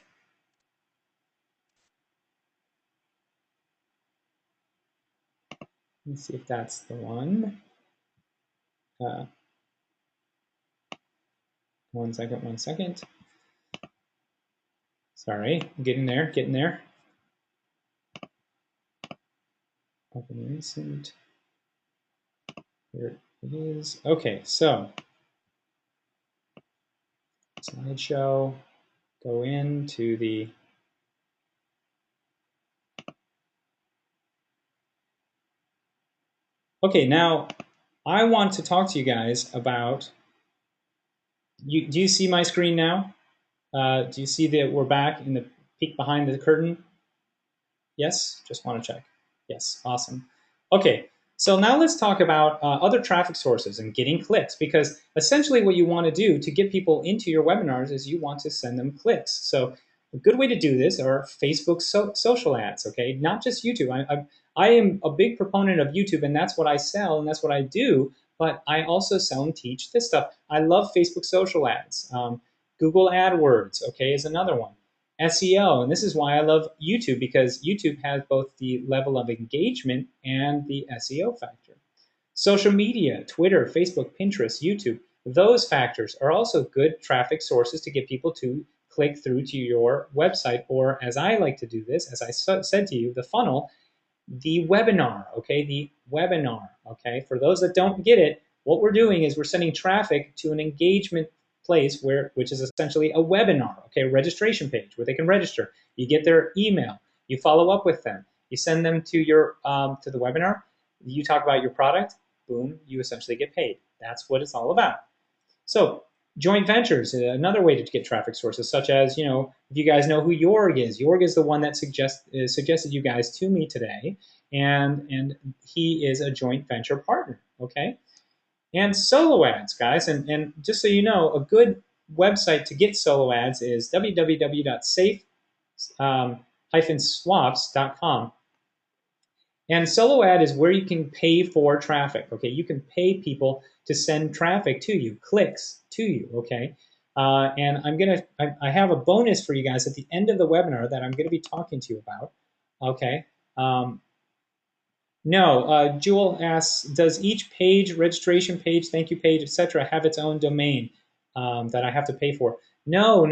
Let's see if that's the one. One second. Sorry, getting there. Open recent. Here it is. Okay, so slideshow. Go into the Okay, now I want to talk to you guys about do you see my screen now? Do you see that we're back in the peek behind the curtain? Yes? Just want to check. Yes, awesome. Okay, so now let's talk about other traffic sources and getting clicks, because essentially what you want to do to get people into your webinars is you want to send them clicks. So a good way to do this are Facebook social ads, okay? Not just YouTube. I am a big proponent of YouTube, and that's what I sell, and that's what I do, but I also sell and teach this stuff. I love Facebook social ads. Google AdWords, okay, is another one. SEO, and this is why I love YouTube, because YouTube has both the level of engagement and the SEO factor. Social media, Twitter, Facebook, Pinterest, YouTube, those factors are also good traffic sources to get people to click through to your website, or as I like to do this, as I said to you, the funnel, the webinar, okay, the webinar, okay? For those that don't get it, what we're doing is we're sending traffic to an engagement place which is essentially a webinar, okay, a registration page where they can register. You get their email, you follow up with them, you send them to your to the webinar, you talk about your product, boom, you essentially get paid. That's what it's all about. So joint ventures, another way to get traffic sources, such as, if you guys know who Jorg is the one that suggested you guys to me today, and he is a joint venture partner, okay? And solo ads, guys, and just so you know, a good website to get solo ads is www.safe-swaps.com. And solo ad is where you can pay for traffic, okay? You can pay people to send traffic to you, clicks to you, okay? And I have a bonus for you guys at the end of the webinar that I'm gonna be talking to you about, okay? No, Jewel asks, does each page, registration page, thank you page, etc., have its own domain that I have to pay for? No.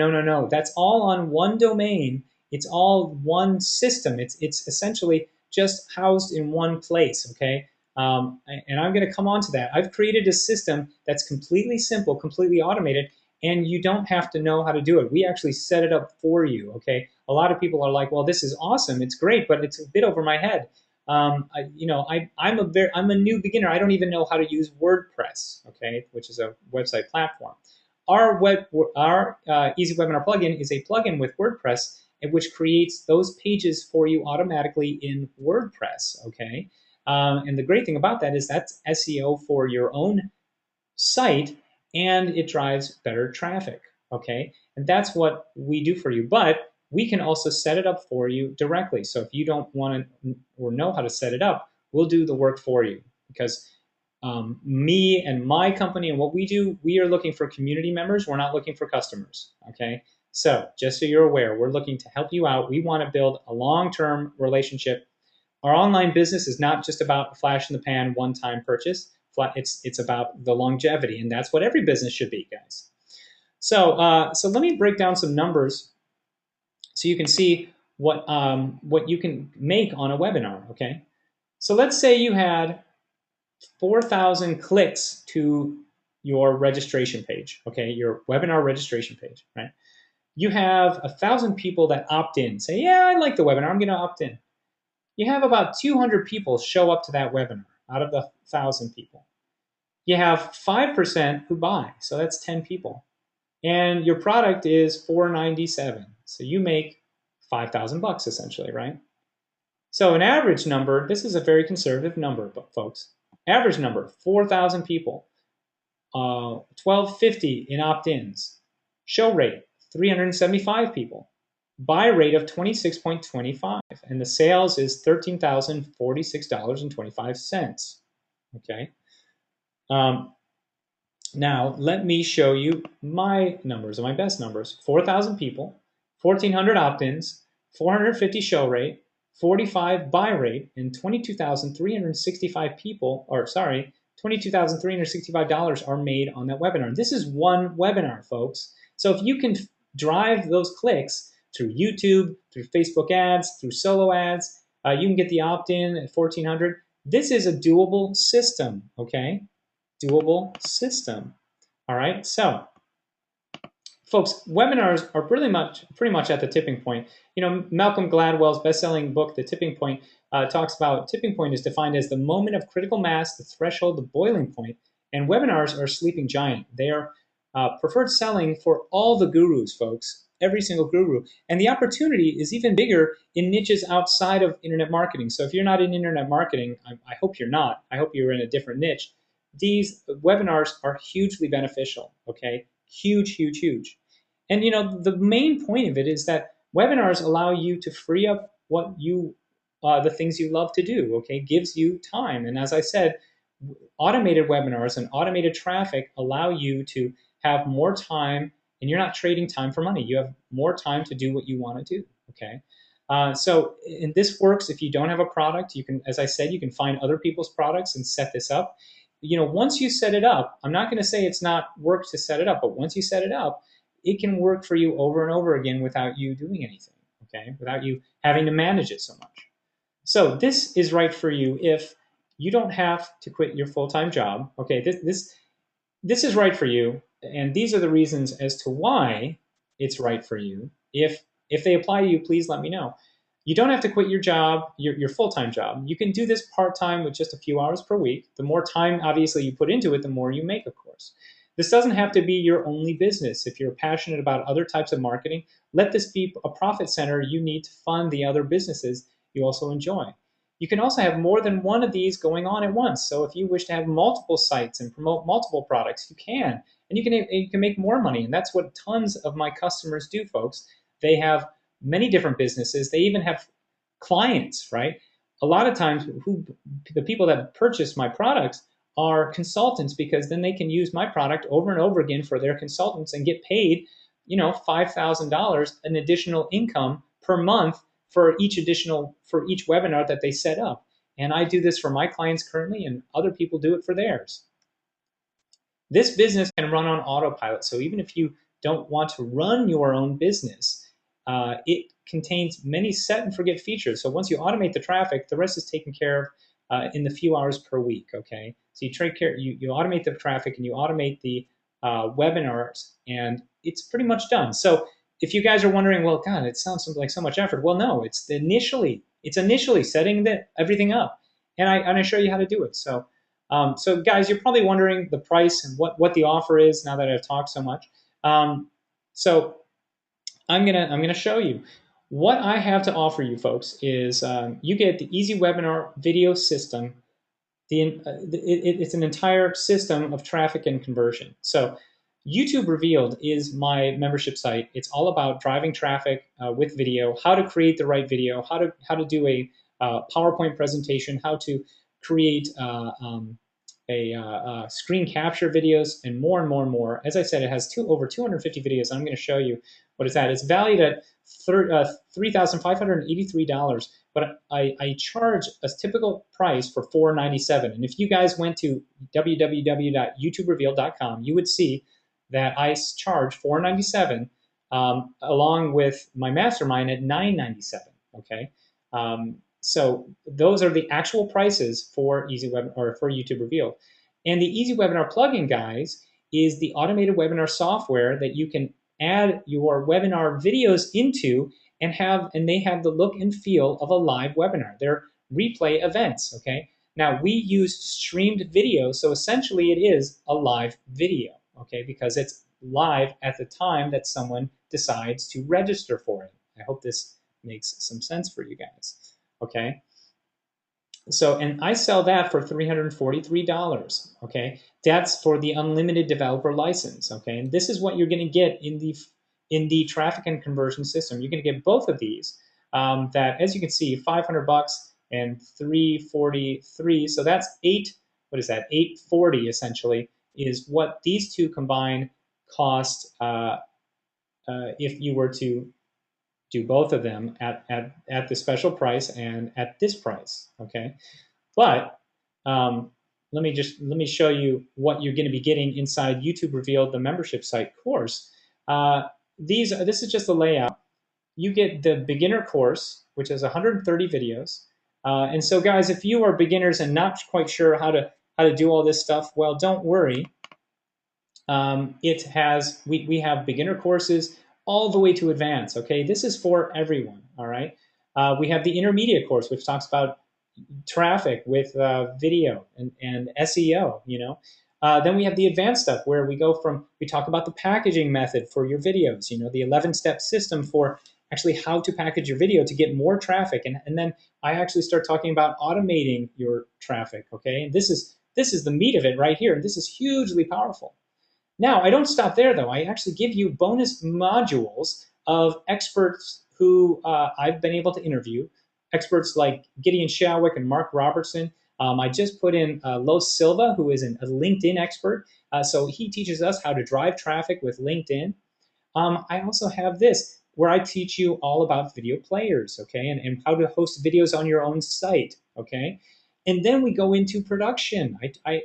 That's all on one domain. It's all one system. It's essentially just housed in one place, okay? And I'm going to come on to that. I've created a system that's completely simple, completely automated, and you don't have to know how to do it. We actually set it up for you, okay? A lot of people are like, well, this is awesome. It's great, but it's a bit over my head. I'm a new beginner. I don't even know how to use WordPress, okay, which is a website platform. Our Easy Webinar plugin is a plugin with WordPress, which creates those pages for you automatically in WordPress, okay? And the great thing about that is that's SEO for your own site, and it drives better traffic, okay? And that's what we do for you. But we can also set it up for you directly. So if you don't want to or know how to set it up, we'll do the work for you, because me and my company and what we do, we are looking for community members. We're not looking for customers, okay? So just so you're aware, we're looking to help you out. We want to build a long-term relationship. Our online business is not just about a flash in the pan, one-time purchase. It's about the longevity, and that's what every business should be, guys. So let me break down some numbers so you can see what you can make on a webinar, okay? So let's say you had 4,000 clicks to your registration page, okay, your webinar registration page, right? You have 1,000 people that opt in, say, yeah, I like the webinar, I'm gonna opt in. You have about 200 people show up to that webinar out of the 1,000 people. You have 5% who buy, so that's 10 people. And your product is $497, so you make 5,000 bucks essentially, right? So an average number, this is a very conservative number, folks. Average number, 4,000 people, 1,250 in opt-ins. Show rate, 375 people. Buy rate of 26.25, and the sales is $13,046.25. Okay. Now let me show you my numbers, my best numbers. 4,000 people, 1,400 opt-ins, 450 show rate, 45 buy rate, and 22,365 people, or sorry, $22,365 are made on that webinar. This is one webinar, folks. So if you can drive those clicks through YouTube, through Facebook ads, through solo ads, you can get the opt-in at 1,400. This is a doable system, okay? Doable system. All right, so folks, webinars are pretty much at the tipping point. You know, Malcolm Gladwell's best-selling book, The Tipping Point, talks about tipping point is defined as the moment of critical mass, the threshold, the boiling point, and webinars are a sleeping giant. They are preferred selling for all the gurus, folks, every single guru. And the opportunity is even bigger in niches outside of internet marketing. So if you're not in internet marketing, I hope you're not. I hope you're in a different niche. These webinars are hugely beneficial, okay? Huge, huge, huge. And you know, the main point of it is that webinars allow you to free up the things you love to do, okay? Gives you time. And as I said, automated webinars and automated traffic allow you to have more time, and you're not trading time for money. You have more time to do what you want to do, okay? And this works if you don't have a product. You can, as I said, you can find other people's products and set this up. You know, once you set it up, I'm not going to say it's not work to set it up, but once you set it up, it can work for you over and over again without you doing anything, okay? Without you having to manage it so much. So this is right for you if you don't have to quit your full-time job, okay? This is right for you, and these are the reasons as to why it's right for you. If they apply to you, please let me know. You don't have to quit your job, your full-time job. You can do this part-time with just a few hours per week. The more time, obviously, you put into it, the more you make, of course. This doesn't have to be your only business. If you're passionate about other types of marketing, let this be a profit center you need to fund the other businesses you also enjoy. You can also have more than one of these going on at once. So if you wish to have multiple sites and promote multiple products, you can. And you can make more money. And that's what tons of my customers do, folks. They have many different businesses. They even have clients, right? A lot of times the people that purchase my products are consultants, because then they can use my product over and over again for their consultants and get paid, you know, $5,000 an additional income per month for each webinar that they set up. And I do this for my clients currently, and other people do it for theirs. This business can run on autopilot. So even if you don't want to run your own business, it contains many set and forget features. So once you automate the traffic, the rest is taken care of in the few hours per week, okay? So you automate the traffic and you automate the webinars, and it's pretty much done. So if you guys are wondering, well, God, it sounds like so much effort. Well, no, it's initially It's initially setting everything up, and I show you how to do it. So, so guys, you're probably wondering the price and what the offer is now that I've talked so much. So I'm gonna show you. What I have to offer you folks is you get the Easy Webinar video system. It's an entire system of traffic and conversion. So YouTube Revealed is my membership site. It's all about driving traffic with video, how to create the right video, how to do a PowerPoint presentation, how to create screen capture videos, and more and more and more. As I said, it has over 250 videos. I'm going to show you what it's at. It's valued at $3,583, but I charge a typical price for $497. And if you guys went to www.youtubereveal.com, you would see that I charge $497 along with my mastermind at $997. Okay. So those are the actual prices for for YouTube Reveal. And the Easy Webinar plugin, guys, is the automated webinar software that you can add your webinar videos into and they have the look and feel of a live webinar. They're replay events, okay? Now, we use streamed video, so essentially it is a live video, okay, because it's live at the time that someone decides to register for it. I hope this makes some sense for you guys, okay? So, and I sell that for $343, okay? That's for the unlimited developer license, okay? And this is what you're gonna get in the traffic and conversion system. You're gonna get both of these that, as you can see, $500 and $343. So that's what is that? $840 essentially is what these two combined cost if you were to do both of them at the special price and at this price, okay? But let me show you what you're going to be getting inside YouTube Revealed, the membership site course. This is just the layout. You get the beginner course, which has 130 videos. And so, guys, if you are beginners and not quite sure how to do all this stuff, well, don't worry. We have beginner courses all the way to advanced. Okay, this is for everyone. All right. We have the intermediate course, which talks about traffic with video and SEO. Then we have the advanced stuff where we talk about the packaging method for your videos. The 11-step system for actually how to package your video to get more traffic, and then I actually start talking about automating your traffic. Okay, and this is the meat of it right here, and this is hugely powerful. Now, I don't stop there, though. I actually give you bonus modules of experts who I've been able to interview, experts like Gideon Shalwick and Mark Robertson. I just put in Lo Silva, who is a LinkedIn expert. So he teaches us how to drive traffic with LinkedIn. I also have this, where I teach you all about video players, okay, and how to host videos on your own site, okay? And then we go into production. I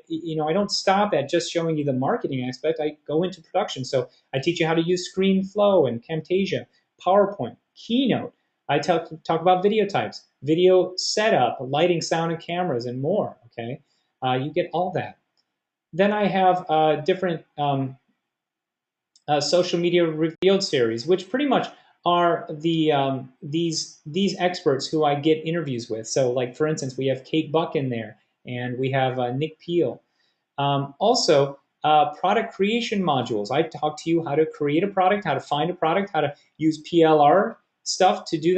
don't stop at just showing you the marketing aspect. I go into production. So I teach you how to use ScreenFlow and Camtasia, PowerPoint, Keynote. I talk about video types, video setup, lighting, sound, and cameras, and more. Okay, you get all that. Then I have different social media revealed series, which pretty much are these experts who I get interviews with. So, like for instance, we have Kate Buck in there, and we have Nick Peel. Also, product creation modules. I talk to you how to create a product, how to find a product, how to use PLR stuff to do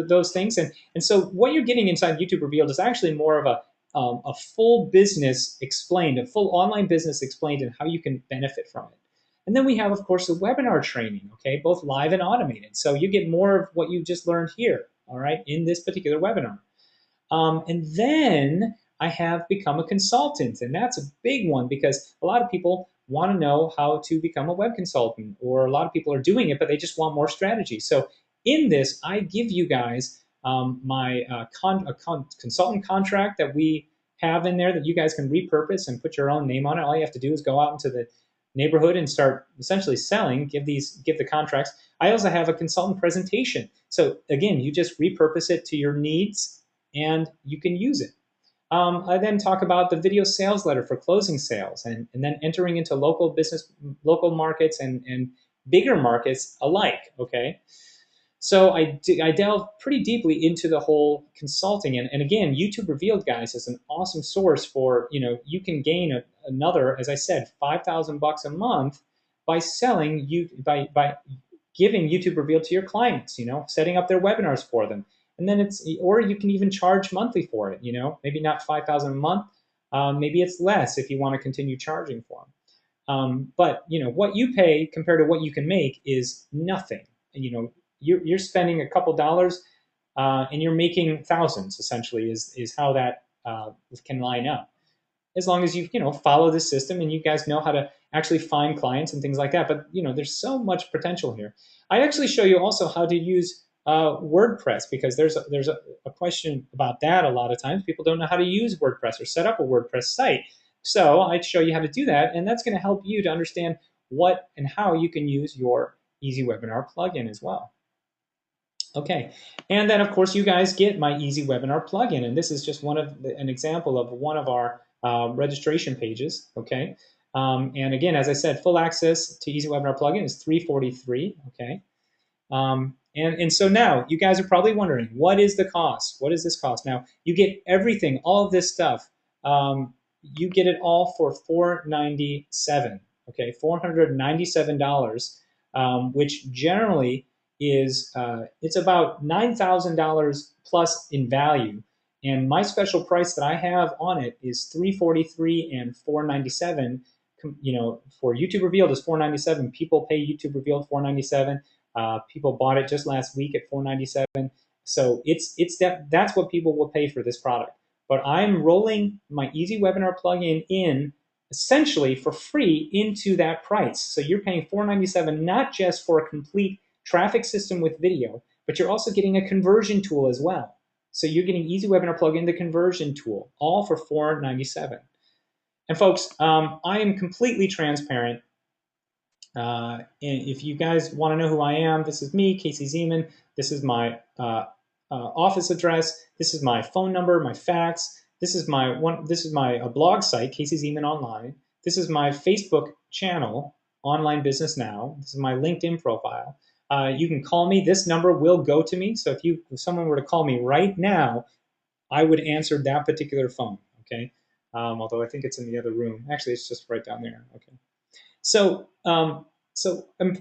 those things. And so what you're getting inside YouTube Revealed is actually more of a full business explained, a full online business explained, and how you can benefit from it. And then we have, of course, the webinar training, okay, both live and automated. So you get more of what you just learned here, all right, in this particular webinar. And then I have become a consultant, and that's a big one because a lot of people want to know how to become a web consultant, or a lot of people are doing it, but they just want more strategy. So in this, I give you guys my consultant contract that we have in there that you guys can repurpose and put your own name on it. All you have to do is go out into the neighborhood and start essentially selling, give the contracts. I also have a consultant presentation. So again, you just repurpose it to your needs and you can use it. I then talk about the video sales letter for closing sales and then entering into local markets and bigger markets alike, okay? So I delved pretty deeply into the whole consulting, and again, YouTube Revealed, guys, is an awesome source for, you can gain another, as I said, $5,000 a month by selling you by giving YouTube Revealed to your clients, setting up their webinars for them, and then or you can even charge monthly for it, maybe not 5,000 a month, maybe it's less if you want to continue charging for them. But what you pay compared to what you can make is nothing. You're spending a couple dollars, and you're making thousands. Essentially, is how that can line up. As long as you follow this system and you guys know how to actually find clients and things like that. But there's so much potential here. I actually show you also how to use WordPress, because there's a question about that a lot of times. People don't know how to use WordPress or set up a WordPress site. So I show you how to do that, and that's going to help you to understand what and how you can use your Easy Webinar plugin as well. Okay, and then of course you guys get my Easy Webinar plugin, and this is just an example of one of our registration pages. Okay, and again, as I said, full access to Easy Webinar plugin is $343. Okay, and so now you guys are probably wondering, what is the cost? What does this cost? Now you get everything, all of this stuff. You get it all for $497. Okay, $497, which generally is it's about $9,000 plus in value. And my special price that I have on it is $343 and $497. For YouTube Revealed is $497. People pay YouTube Revealed $497. People bought it just last week at $497. So that's what people will pay for this product. But I'm rolling my Easy Webinar plugin in essentially for free into that price. So you're paying $497 not just for a complete traffic system with video, but you're also getting a conversion tool as well. So you're getting Easy Webinar plugin, the conversion tool, all for $497. And folks, I am completely transparent. And if you guys want to know who I am, this is me, Casey Zeman. This is my office address. This is my phone number, my fax. This is my blog site, Casey Zeman Online. This is my Facebook channel, Online Business Now. This is my LinkedIn profile. You can call me. This number will go to me. So if someone were to call me right now, I would answer that particular phone. Okay. Although I think it's in the other room. Actually, it's just right down there. Okay. So I'm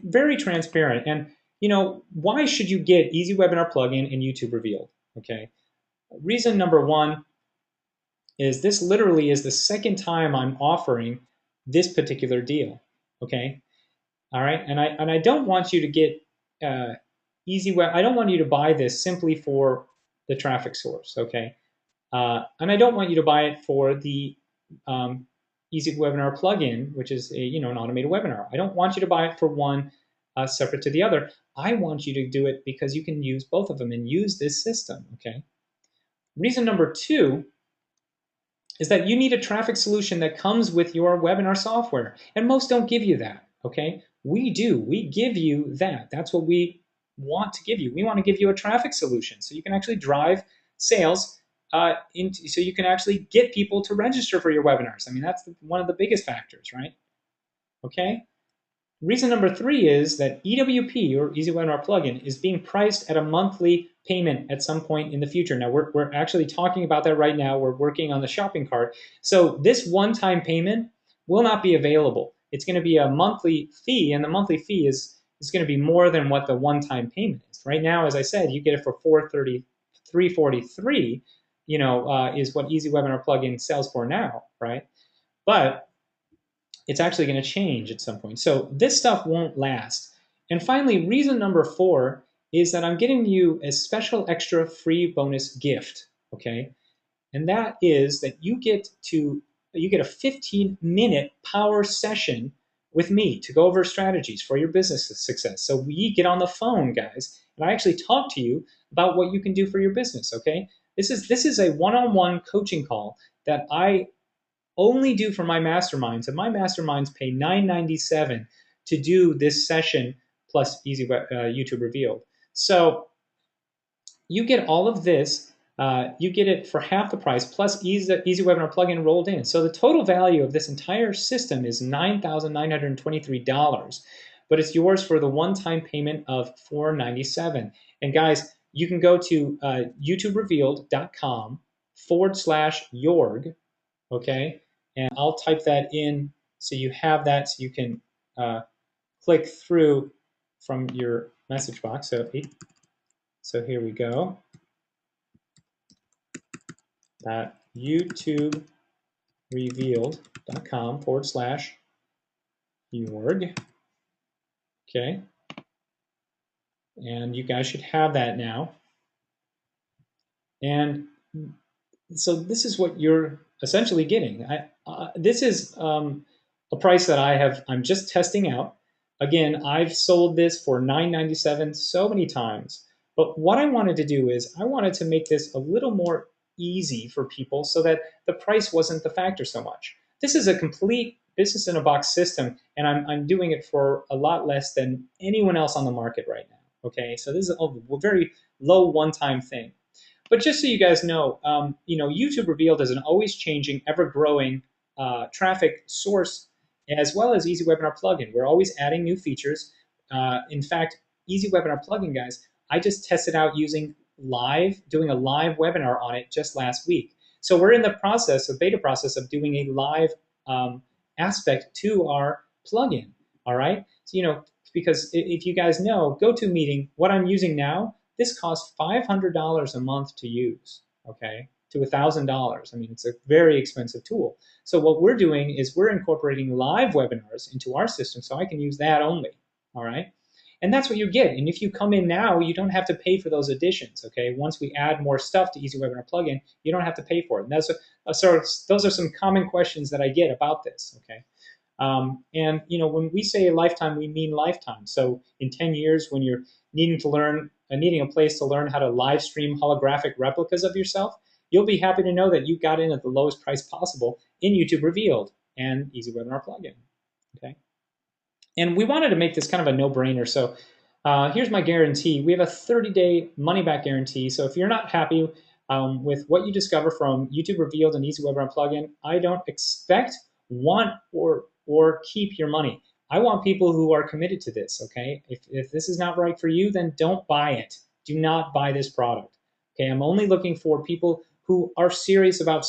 very transparent. And why should you get Easy Webinar plugin and YouTube Revealed? Okay. Reason number one is this literally is the second time I'm offering this particular deal. Okay. All right. And I don't want you to get I don't want you to buy this simply for the traffic source. Okay. And I don't want you to buy it for the Easy Webinar plugin, which is an automated webinar. I don't want you to buy it for one separate to the other. I want you to do it because you can use both of them and use this system. Okay. Reason number two is that you need a traffic solution that comes with your webinar software, and most don't give you that. Okay. We do. We give you that. That's what we want to give you. We want to give you a traffic solution so you can actually drive sales so you can actually get people to register for your webinars. I mean, that's one of the biggest factors, right? Okay. Reason number three is that EWP, or Easy Webinar plugin, is being priced at a monthly payment at some point in the future. Now, we're actually talking about that right now. We're working on the shopping cart. So this one-time payment will not be available. It's going to be a monthly fee, and the monthly fee is going to be more than what the one-time payment is. Right now, as I said, you get it for $343, is what Easy Webinar plugin sells for now, right? But it's actually going to change at some point. So this stuff won't last. And finally, reason number four is that I'm giving you a special extra free bonus gift, okay? And that is that you get a 15-minute power session with me to go over strategies for your business success. So we get on the phone, guys, and I actually talk to you about what you can do for your business, okay? This is a one-on-one coaching call that I only do for my masterminds, and my masterminds pay $997 to do this session plus YouTube Revealed. So you get all of this. You get it for half the price plus Easy Webinar plugin rolled in. So the total value of this entire system is $9,923. but it's yours for the one-time payment of $497. And guys, you can go to youtuberevealed.com/Jorg, okay? And I'll type that in so you have that, so you can click through from your message box. So here we go. youtuberevealed.com/Jorg. Okay. And you guys should have that now. And so this is what you're essentially getting. This is a price that I'm just testing out. Again, I've sold this for $9.97 so many times. But what I wanted to do is I wanted to make this a little more easy for people so that the price wasn't the factor so much. This is a complete business in a box system, and I'm doing it for a lot less than anyone else on the market right now. Okay, so this is a very low one-time thing. But just so you guys know, YouTube Revealed is an always changing, ever growing traffic source, as well as Easy Webinar plugin. We're always adding new features. In fact, Easy Webinar plugin, guys, I just tested out doing a live webinar on it just last week. So we're in the beta process of doing a live aspect to our plugin. All right. So, because if you guys know, GoToMeeting, what I'm using now, this costs $500 a month to use, okay, to $1,000. I mean, it's a very expensive tool. So what we're doing is we're incorporating live webinars into our system so I can use that only, all right? And that's what you get. And if you come in now, you don't have to pay for those additions, okay? Once we add more stuff to Easy Webinar plugin, you don't have to pay for it. And those are some common questions that I get about this, okay? And when we say lifetime, we mean lifetime. So in 10 years, when you're needing a place to learn how to live stream holographic replicas of yourself, you'll be happy to know that you got in at the lowest price possible in YouTube Revealed and Easy Webinar plugin. Okay. And we wanted to make this kind of a no-brainer. So here's my guarantee. We have a 30-day money-back guarantee. So if you're not happy with what you discover from YouTube Revealed and Easy Webinar plugin, I don't expect, want, or keep your money. I want people who are committed to this, okay? If this is not right for you, then don't buy it. Do not buy this product, okay? I'm only looking for people who are serious about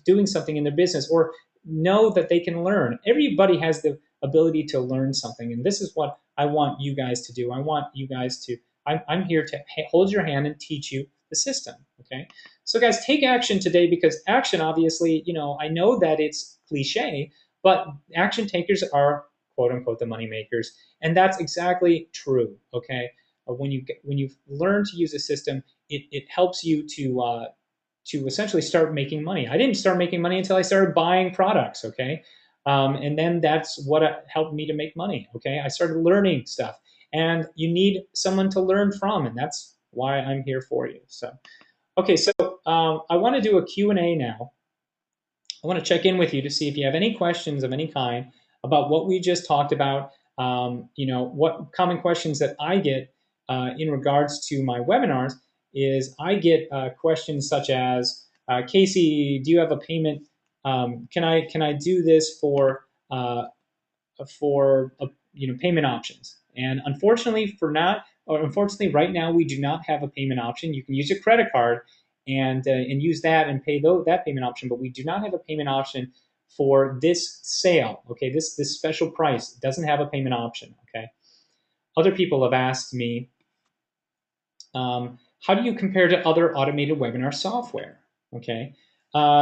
doing something in their business or know that they can learn. Everybody has the ability to learn something, and this is what I want you guys to do. I want you guys to, I'm here to hold your hand and teach you the system, okay? So guys, take action today, because action, obviously, I know that it's cliche, but action takers are, quote unquote, the money makers, and that's exactly true. Okay, when you learn to use a system, it helps you to essentially start making money. I didn't start making money until I started buying products. Okay, and then that's what helped me to make money. Okay, I started learning stuff, and you need someone to learn from, and that's why I'm here for you. So, okay, so I want to do a Q&A now. I want to check in with you to see if you have any questions of any kind about what we just talked about. What common questions that I get in regards to my webinars is I get questions such as, Casey, do you have a payment? Can I do this for payment options? And unfortunately right now, we do not have a payment option. You can use your credit card and use that and pay that payment option, but we do not have a payment option for this sale. Okay, this special price doesn't have a payment option. Okay, other people have asked me, how do you compare to other automated webinar software? Okay,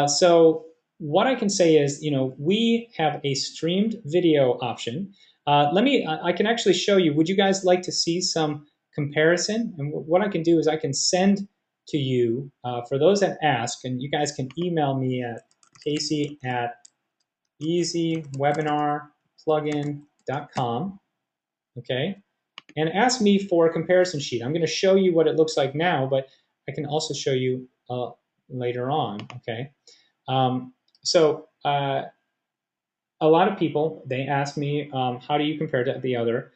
so what I can say is, we have a streamed video option. I can actually show you. Would you guys like to see some comparison? And what I can do is I can send to you, for those that ask, and you guys can email me at casey@easywebinarplugin.com, okay? And ask me for a comparison sheet. I'm going to show you what it looks like now, but I can also show you later on, okay? So a lot of people, they ask me, how do you compare to the other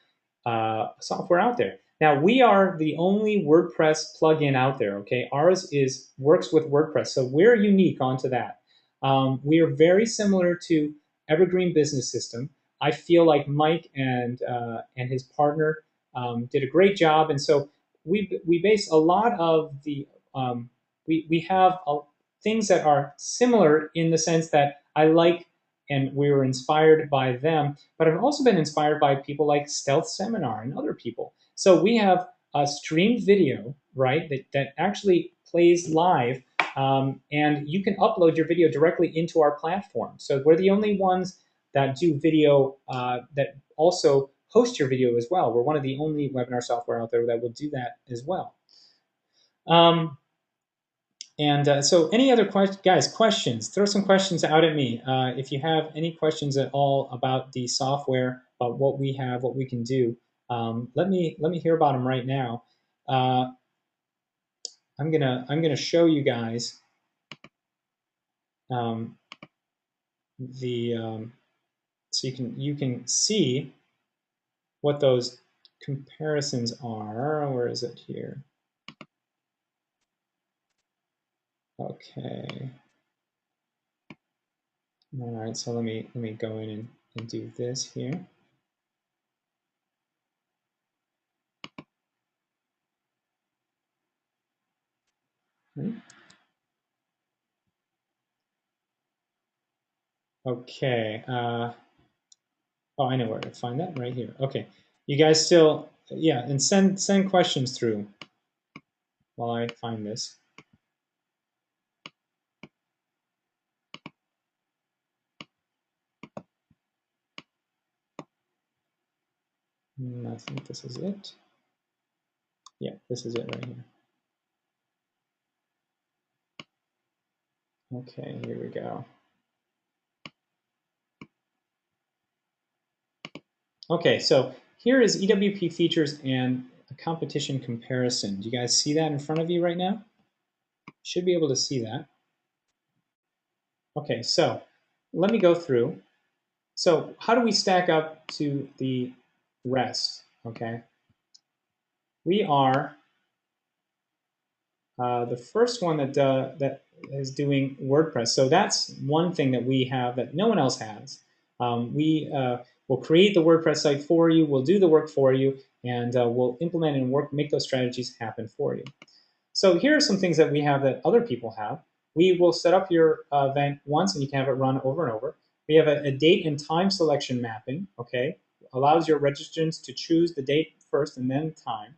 software out there? Now, we are the only WordPress plugin out there, okay? Ours works with WordPress, so we're unique onto that. We are very similar to Evergreen Business System. I feel like Mike and his partner did a great job, and so we base a lot of the we have things that are similar in the sense that I like and we were inspired by them, but I've also been inspired by people like Stealth Seminar and other people. So we have a streamed video, right, that actually plays live, and you can upload your video directly into our platform. So we're the only ones that do video that also host your video as well. We're one of the only webinar software out there that will do that as well. So any other questions? Throw some questions out at me. If you have any questions at all about the software, about what we have, what we can do, let me hear about them right now. I'm gonna show you guys so you can see what those comparisons are. Where is it here? Okay. All right, so let me go in and do this here. Okay. Oh, I know where to find that, right here. Okay. You guys still, yeah, and send questions through while I find this. I think this is it. Yeah, this is it right here. Okay, here we go. Okay, so here is EWP features and a competition comparison. Do you guys see that in front of you right now? Should be able to see that. Okay, so let me go through. So how do we stack up to the rest? Okay, we are the first one that is doing WordPress. So that's one thing that we have that no one else has. We will create the WordPress site for you. We'll do the work for you, and we'll implement and make those strategies happen for you. So here are some things that we have that other people have. We will set up your event once, and you can have it run over and over. We have a date and time selection mapping. Okay, allows your registrants to choose the date first and then time.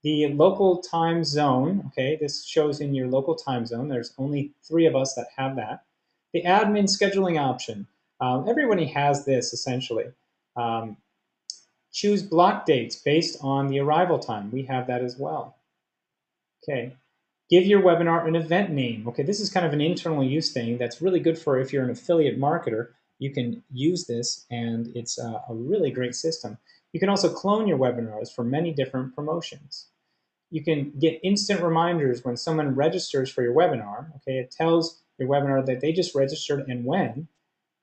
The local time zone, okay, this shows in your local time zone. There's only 3 of us that have that. The admin scheduling option. Everybody has this, essentially. Choose block dates based on the arrival time. We have that as well. Okay. Give your webinar an event name. Okay, this is kind of an internal use thing that's really good for if you're an affiliate marketer. You can use this, and it's a really great system. You can also clone your webinars for many different promotions. You can get instant reminders when someone registers for your webinar. Okay, it tells your webinar that they just registered and when.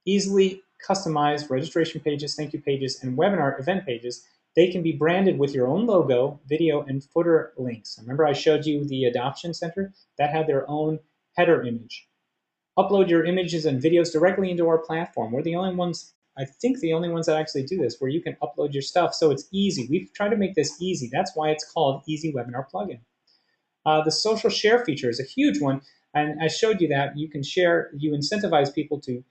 Easily customized registration pages, thank you pages, and webinar event pages. They can be branded with your own logo, video, and footer links. Remember I showed you the Adoption Center? That had their own header image. Upload your images and videos directly into our platform. We're the only ones, I think the only ones that actually do this, where you can upload your stuff so it's easy. We've tried to make this easy. That's why it's called Easy Webinar Plugin. The social share feature is a huge one, and I showed you that you can share, you incentivize people to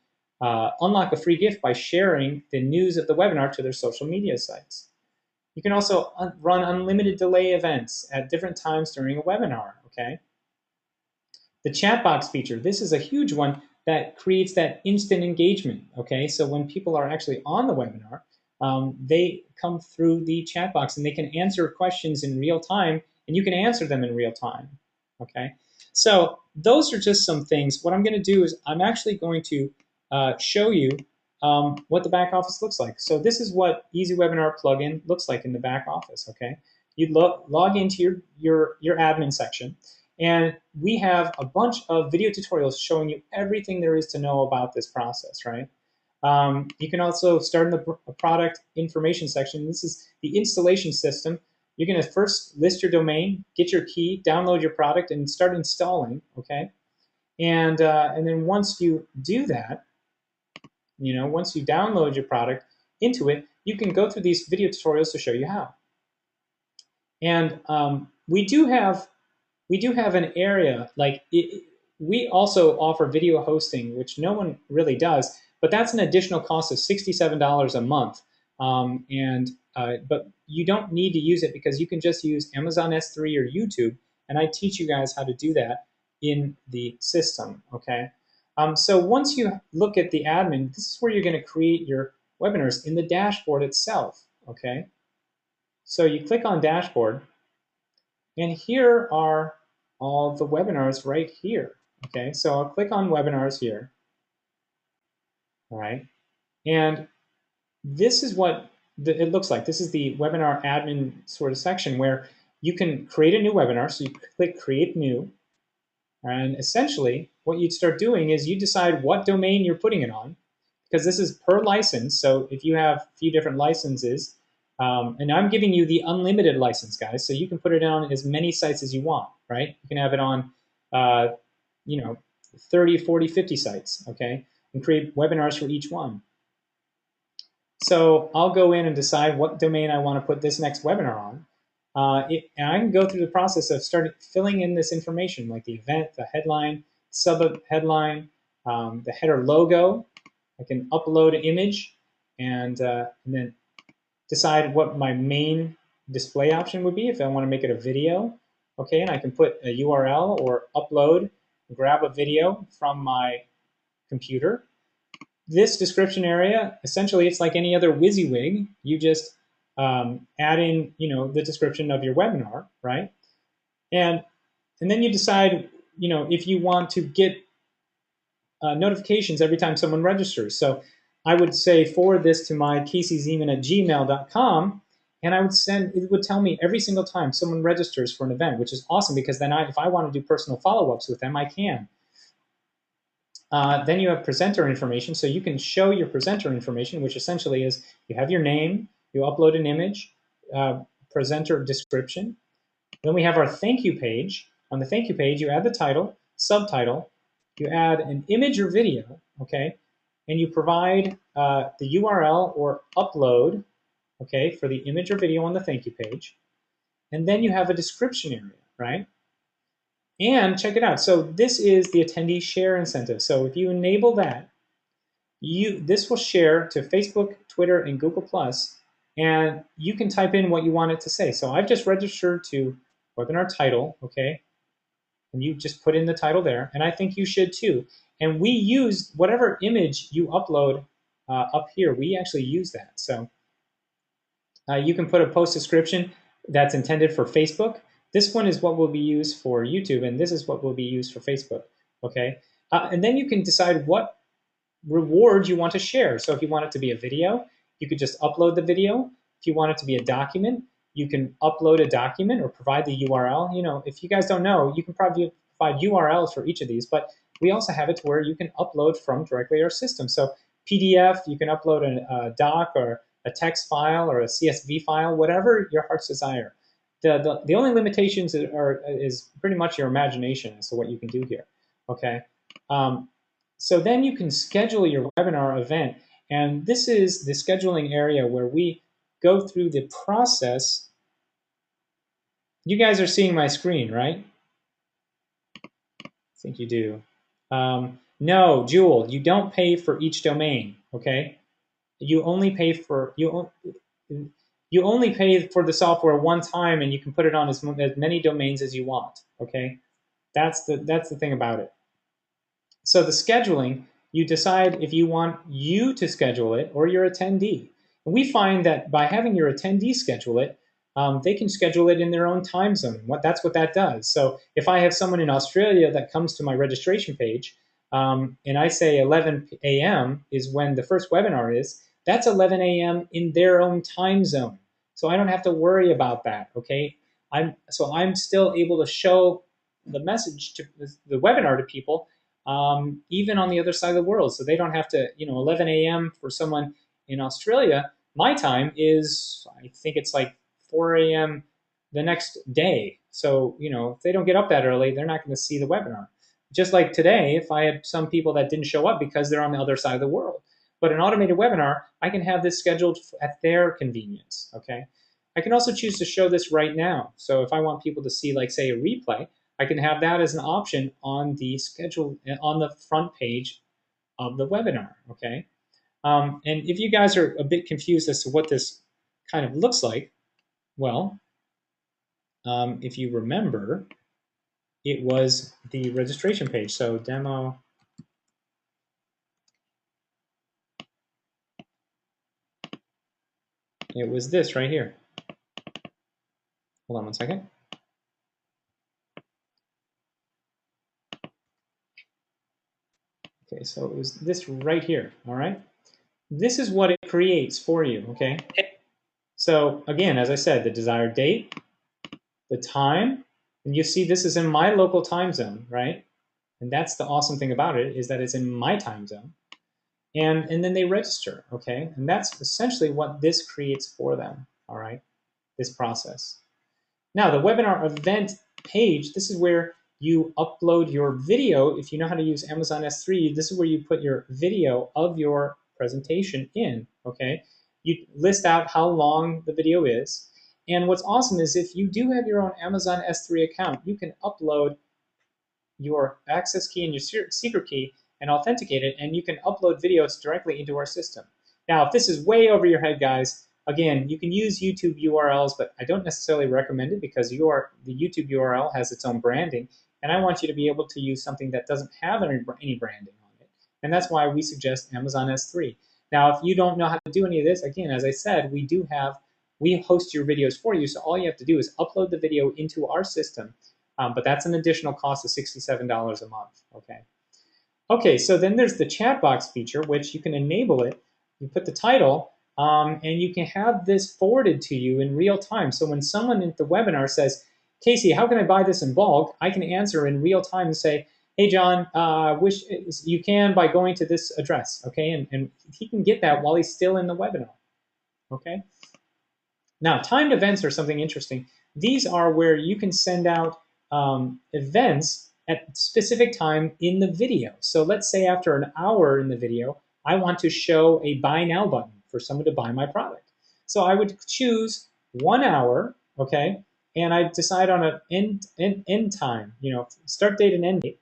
unlock a free gift by sharing the news of the webinar to their social media sites. You can also run unlimited delay events at different times during a webinar, okay? The chat box feature, this is a huge one that creates that instant engagement, okay? So when people are actually on the webinar, they come through the chat box and they can answer questions in real time, and you can answer them in real time, okay? So those are just some things. What I'm gonna do is I'm actually going to show you what the back office looks like. So this is what Easy Webinar plugin looks like in the back office, okay? You log into your admin section, and we have a bunch of video tutorials showing you everything there is to know about this process, right? You can also start in the product information section. This is the installation system. You're going to first list your domain, get your key, download your product, and start installing, okay? And then once you do that, once you download your product, into it, you can go through these video tutorials to show you how. And we do have an area like we also offer video hosting, which no one really does, but that's an additional cost of $67 a month. But you don't need to use it because you can just use Amazon S3 or YouTube, and I teach you guys how to do that in the system, okay? So once you look at the admin, this is where you're going to create your webinars in the dashboard itself, okay? So you click on dashboard, and here are all the webinars right here, okay? So I'll click on webinars here, all right? And this is what it looks like. This is the webinar admin sort of section where you can create a new webinar. So you click create new, and essentially what you'd start doing is you decide what domain you're putting it on, because this is per license. So if you have a few different licenses, and I'm giving you the unlimited license, guys, so you can put it on as many sites as you want, right? You can have it on, 30, 40, 50 sites, okay? And create webinars for each one. So I'll go in and decide what domain I want to put this next webinar on. And I can go through the process of starting filling in this information, like the event, the headline, sub-headline, the header logo. I can upload an image and then decide what my main display option would be if I want to make it a video. Okay, and I can put a URL or upload, grab a video from my computer. This description area, essentially, it's like any other WYSIWYG. You just add in, the description of your webinar, right? And then you decide, if you want to get notifications every time someone registers. So I would say forward this to my caseyzeman@gmail.com, and it would tell me every single time someone registers for an event, which is awesome because then if I want to do personal follow-ups with them, I can. Then you have presenter information, so you can show your presenter information, which essentially is you have your name, you upload an image, presenter description. Then we have our thank you page. On the thank you page, you add the title, subtitle, you add an image or video, okay, and you provide the URL or upload, okay, for the image or video on the thank you page. And then you have a description area, right? And check it out. So this is the attendee share incentive. So if you enable that, this will share to Facebook, Twitter, and Google+, and you can type in what you want it to say. So I've just registered to webinar title, okay? And you just put in the title there, and I think you should too. And we use whatever image you upload up here. We actually use that. So you can put a post description that's intended for Facebook. This one is what will be used for YouTube, and this is what will be used for Facebook, okay? And then you can decide what reward you want to share. So if you want it to be a video, you could just upload the video. If you want it to be a document, you can upload a document or provide the URL. If you guys don't know, you can probably provide URLs for each of these, but we also have it to where you can upload from directly our system. So PDF, you can upload a doc or a text file or a CSV file, whatever your heart's desire. The only limitations is pretty much your imagination as to what you can do here, okay? So then you can schedule your webinar event, and this is the scheduling area where we go through the process. You guys are seeing my screen, right? I think you do. No, Jewel, you don't pay for each domain, okay? You only pay for the software one time, and you can put it on as many domains as you want, okay? That's the thing about it. So the scheduling, you decide if you want you to schedule it or your attendee. And we find that by having your attendee schedule it, they can schedule it in their own time zone. That's what that does. So if I have someone in Australia that comes to my registration page, and I say 11 a.m. is when the first webinar is, that's 11 a.m. in their own time zone. So I don't have to worry about that, okay? I'm still able to show the message to the webinar to people even on the other side of the world. So they don't have to, 11 a.m. for someone in Australia. My time is, I think it's like 4 a.m. the next day. So, if they don't get up that early, they're not going to see the webinar. Just like today, if I had some people that didn't show up because they're on the other side of the world. But an automated webinar, I can have this scheduled at their convenience, okay? I can also choose to show this right now. So if I want people to see, like, say, a replay, I can have that as an option on the schedule, on the front page of the webinar, okay? And if you guys are a bit confused as to what this kind of looks like, well, if you remember, it was the registration page. So demo, it was this right here. Hold on one second. Okay, so it was this right here, all right? This is what it creates for you, okay? So again, as I said, the desired date, the time, and you see this is in my local time zone, right? And that's the awesome thing about it, is that it's in my time zone. And then they register, okay? And that's essentially what this creates for them, all right? This process. Now, the webinar event page, this is where you upload your video. If you know how to use Amazon S3, this is where you put your video of your presentation in, okay? You list out how long the video is. And what's awesome is if you do have your own Amazon S3 account, you can upload your access key and your secret key and authenticate it, and you can upload videos directly into our system. Now, if this is way over your head, guys, again, you can use YouTube URLs, but I don't necessarily recommend it because the YouTube URL has its own branding, and I want you to be able to use something that doesn't have any branding on it. And that's why we suggest Amazon S3. Now, if you don't know how to do any of this, again, as I said, we host your videos for you, so all you have to do is upload the video into our system, but that's an additional cost of $67 a month, okay? Okay, so then there's the chat box feature, which you can enable it. You put the title, and you can have this forwarded to you in real time. So when someone in the webinar says, Casey, how can I buy this in bulk? I can answer in real time and say, hey, John, wish you can by going to this address, okay? And he can get that while he's still in the webinar, okay? Now, timed events are something interesting. These are where you can send out events at specific time in the video. So let's say after an hour in the video, I want to show a buy now button for someone to buy my product. So I would choose 1 hour, okay, and I decide on an end time, start date and end date,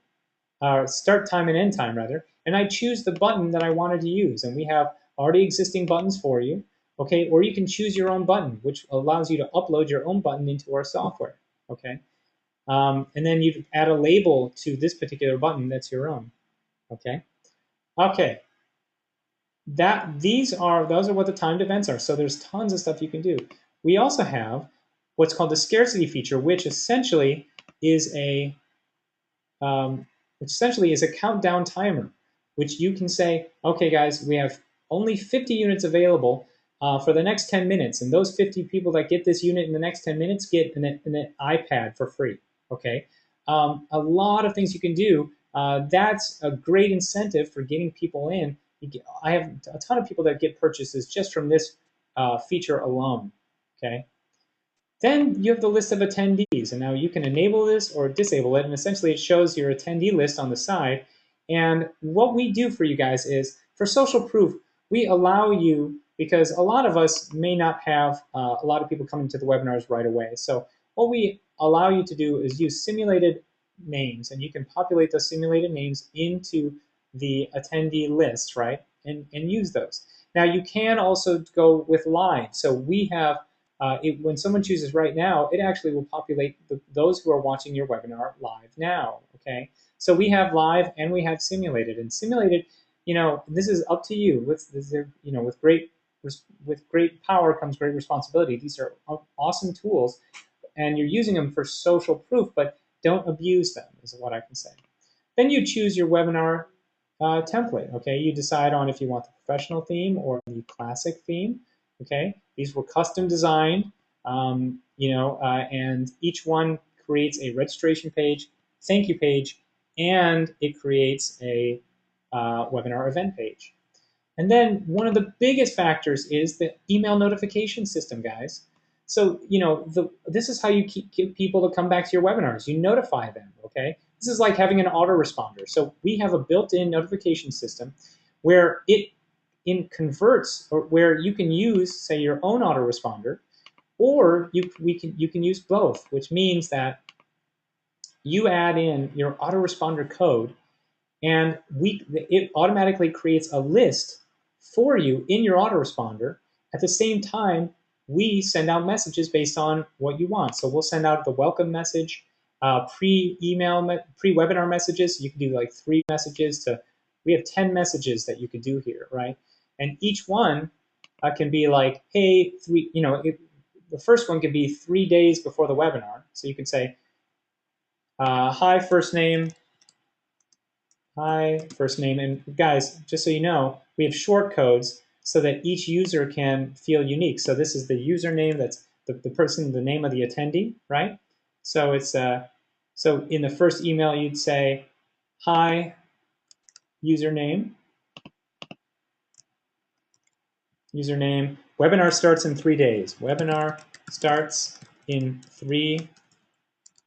start time and end time rather, and I choose the button that I wanted to use. And we have already existing buttons for you, okay, or you can choose your own button, which allows you to upload your own button into our software, okay. And then you add a label to this particular button that's your own, okay? Okay, those are what the timed events are. So there's tons of stuff you can do. We also have what's called the scarcity feature, which essentially is a countdown timer, which you can say, okay, guys, we have only 50 units available for the next 10 minutes, and those 50 people that get this unit in the next 10 minutes get an iPad for free. Okay, a lot of things you can do. That's a great incentive for getting people in. I have a ton of people that get purchases just from this feature alone. Okay, then you have the list of attendees, and now you can enable this or disable it, and essentially it shows your attendee list on the side. And what we do for you guys is, for social proof, we allow you, because a lot of us may not have a lot of people coming to the webinars right away. So what we allow you to do is use simulated names, and you can populate those simulated names into the attendee list, right? And use those. Now you can also go with live. So we have, when someone chooses right now, it actually will populate those who are watching your webinar live now, okay? So we have live and we have simulated. And simulated, this is up to you. With great power comes great responsibility. These are awesome tools, and you're using them for social proof, but don't abuse them, is what I can say. Then you choose your webinar template, okay? You decide on if you want the professional theme or the classic theme, okay? These were custom designed, and each one creates a registration page, thank you page, and it creates a webinar event page. And then one of the biggest factors is the email notification system, guys. So, this is how you get people to come back to your webinars. You notify them, okay? This is like having an autoresponder. So we have a built-in notification system where it converts, or where you can use, say, your own autoresponder, or you can use both, which means that you add in your autoresponder code, and it automatically creates a list for you in your autoresponder. At the same time, we send out messages based on what you want. So we'll send out the welcome message, pre-webinar messages. You can do like 3 messages to, we have 10 messages that you can do here, right? And each one can be like, hey, the first one could be 3 days before the webinar. So you can say, hi, first name. Hi, first name. And guys, just so you know, we have short codes so that each user can feel unique. So this is the username, that's the person, the name of the attendee, right? So it's so in the first email, you'd say, hi, username. Webinar starts in 3 days. Webinar starts in 3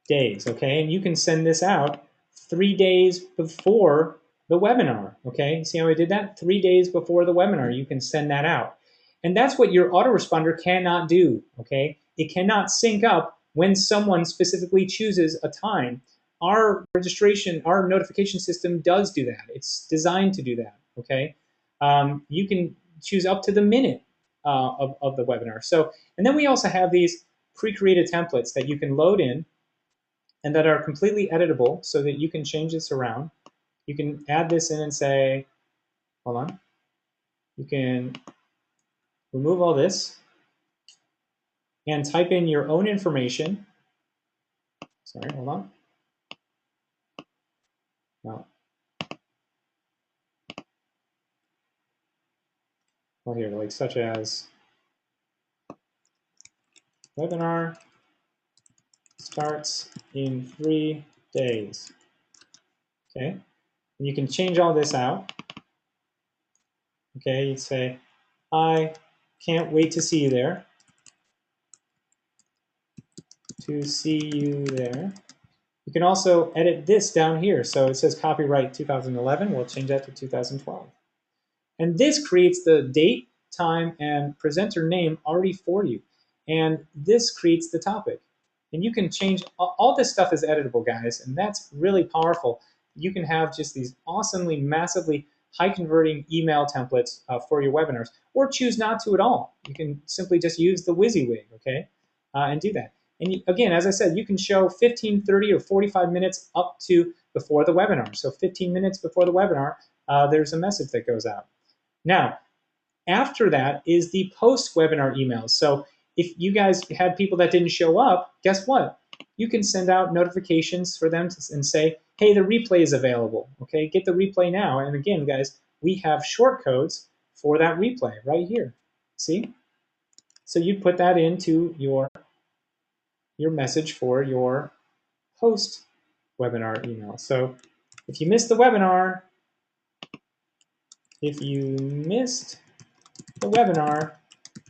days, okay? And you can send this out 3 days before the webinar, okay? See how I did that? 3 days before the webinar, you can send that out. And that's what your autoresponder cannot do, okay? It cannot sync up when someone specifically chooses a time. Our notification system does do that. It's designed to do that, okay? You can choose up to the minute of the webinar. So, and then we also have these pre-created templates that you can load in and that are completely editable so that you can change this around. You can add this in and say, hold on, you can remove all this and type in your own information. Sorry, hold on. No. Well, here, like such as webinar starts in 3 days. Okay, and you can change all this out. Okay, you'd say, I can't wait to see you there. To see you there. You can also edit this down here. So it says copyright 2011. We'll change that to 2012. And this creates the date, time, and presenter name already for you. And this creates the topic. And you can change, all this stuff is editable, guys, and that's really powerful. You can have just these awesomely, massively high-converting email templates for your webinars, or choose not to at all. You can simply just use the WYSIWYG, okay, and do that. And again, as I said, you can show 15, 30, or 45 minutes up to before the webinar. So 15 minutes before the webinar, there's a message that goes out. Now, after that is the post-webinar emails. So if you guys had people that didn't show up, guess what? You can send out notifications for them and say, hey, the replay is available. Okay, get the replay now. And again, guys, we have short codes for that replay right here. See? So you put that into your message for your post-webinar email. So if you missed the webinar,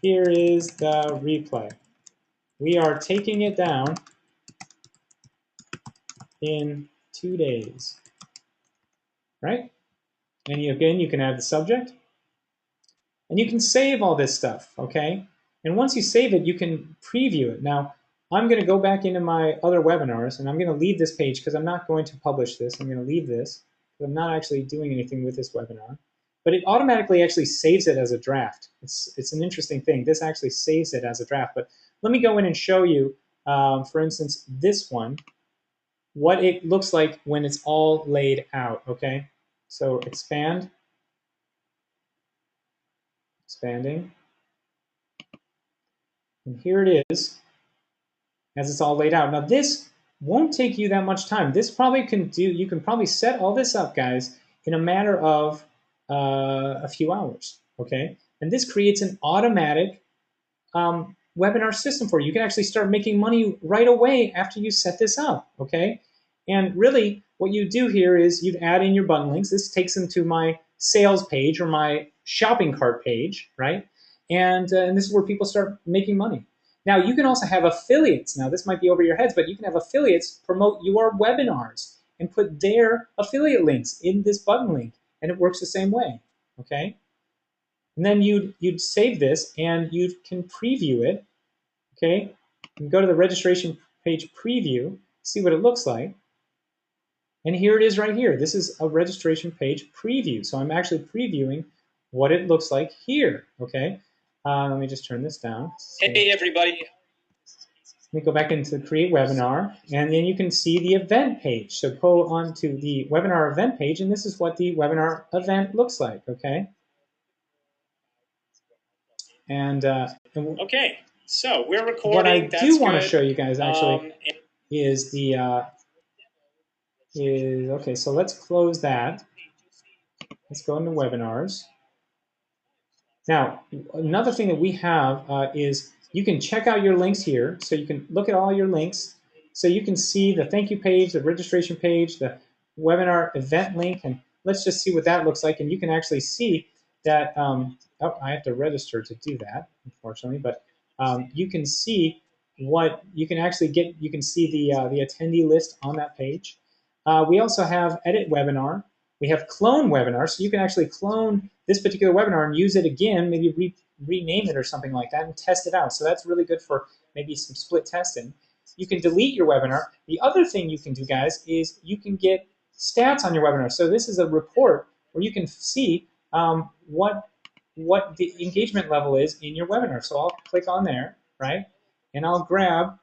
here is the replay. We are taking it down in 2 days, right? And again, you can add the subject. And you can save all this stuff, okay? And once you save it, you can preview it. Now, I'm going to go back into my other webinars, and I'm going to leave this page because I'm not going to publish this. I'm going to leave this because I'm not actually doing anything with this webinar. But it automatically actually saves it as a draft. It's an interesting thing. This actually saves it as a draft. But let me go in and show you, for instance, this one, what it looks like when it's all laid out, okay? So expanding. And here it is, as it's all laid out. Now this won't take you that much time. This probably you can probably set all this up, guys, in a matter of a few hours, okay? And this creates an automatic webinar system for you. You can actually start making money right away after you set this up, okay? And really, what you do here is you'd add in your button links. This takes them to my sales page or my shopping cart page, right? And this is where people start making money. Now, you can also have affiliates. Now, this might be over your heads, but you can have affiliates promote your webinars and put their affiliate links in this button link, and it works the same way, okay? And then you'd save this and you can preview it. Okay, you can go to the registration page preview, see what it looks like. And here it is right here. This is a registration page preview. So I'm actually previewing what it looks like here. Okay, let me just turn this down. Hey everybody. Let me go back into Create Webinar, and then you can see the event page. So go on to the webinar event page, and this is what the webinar event looks like, okay? And okay, so we're recording. What I do want to show you guys actually is the okay. So let's close that. Let's go into webinars. Now, another thing that we have is you can check out your links here. So you can look at all your links. So you can see the thank you page, the registration page, the webinar event link, and let's just see what that looks like. And you can actually see that, oh, I have to register to do that, unfortunately, but you can see what you can actually get. You can see the attendee list on that page. We also have edit webinar. We have clone webinar, so you can actually clone this particular webinar and use it again, maybe rename it or something like that and test it out. So that's really good for maybe some split testing. You can delete your webinar. The other thing you can do, guys, is you can get stats on your webinar. So this is a report where you can see what the engagement level is in your webinar. So I'll click on there, right? And I'll grab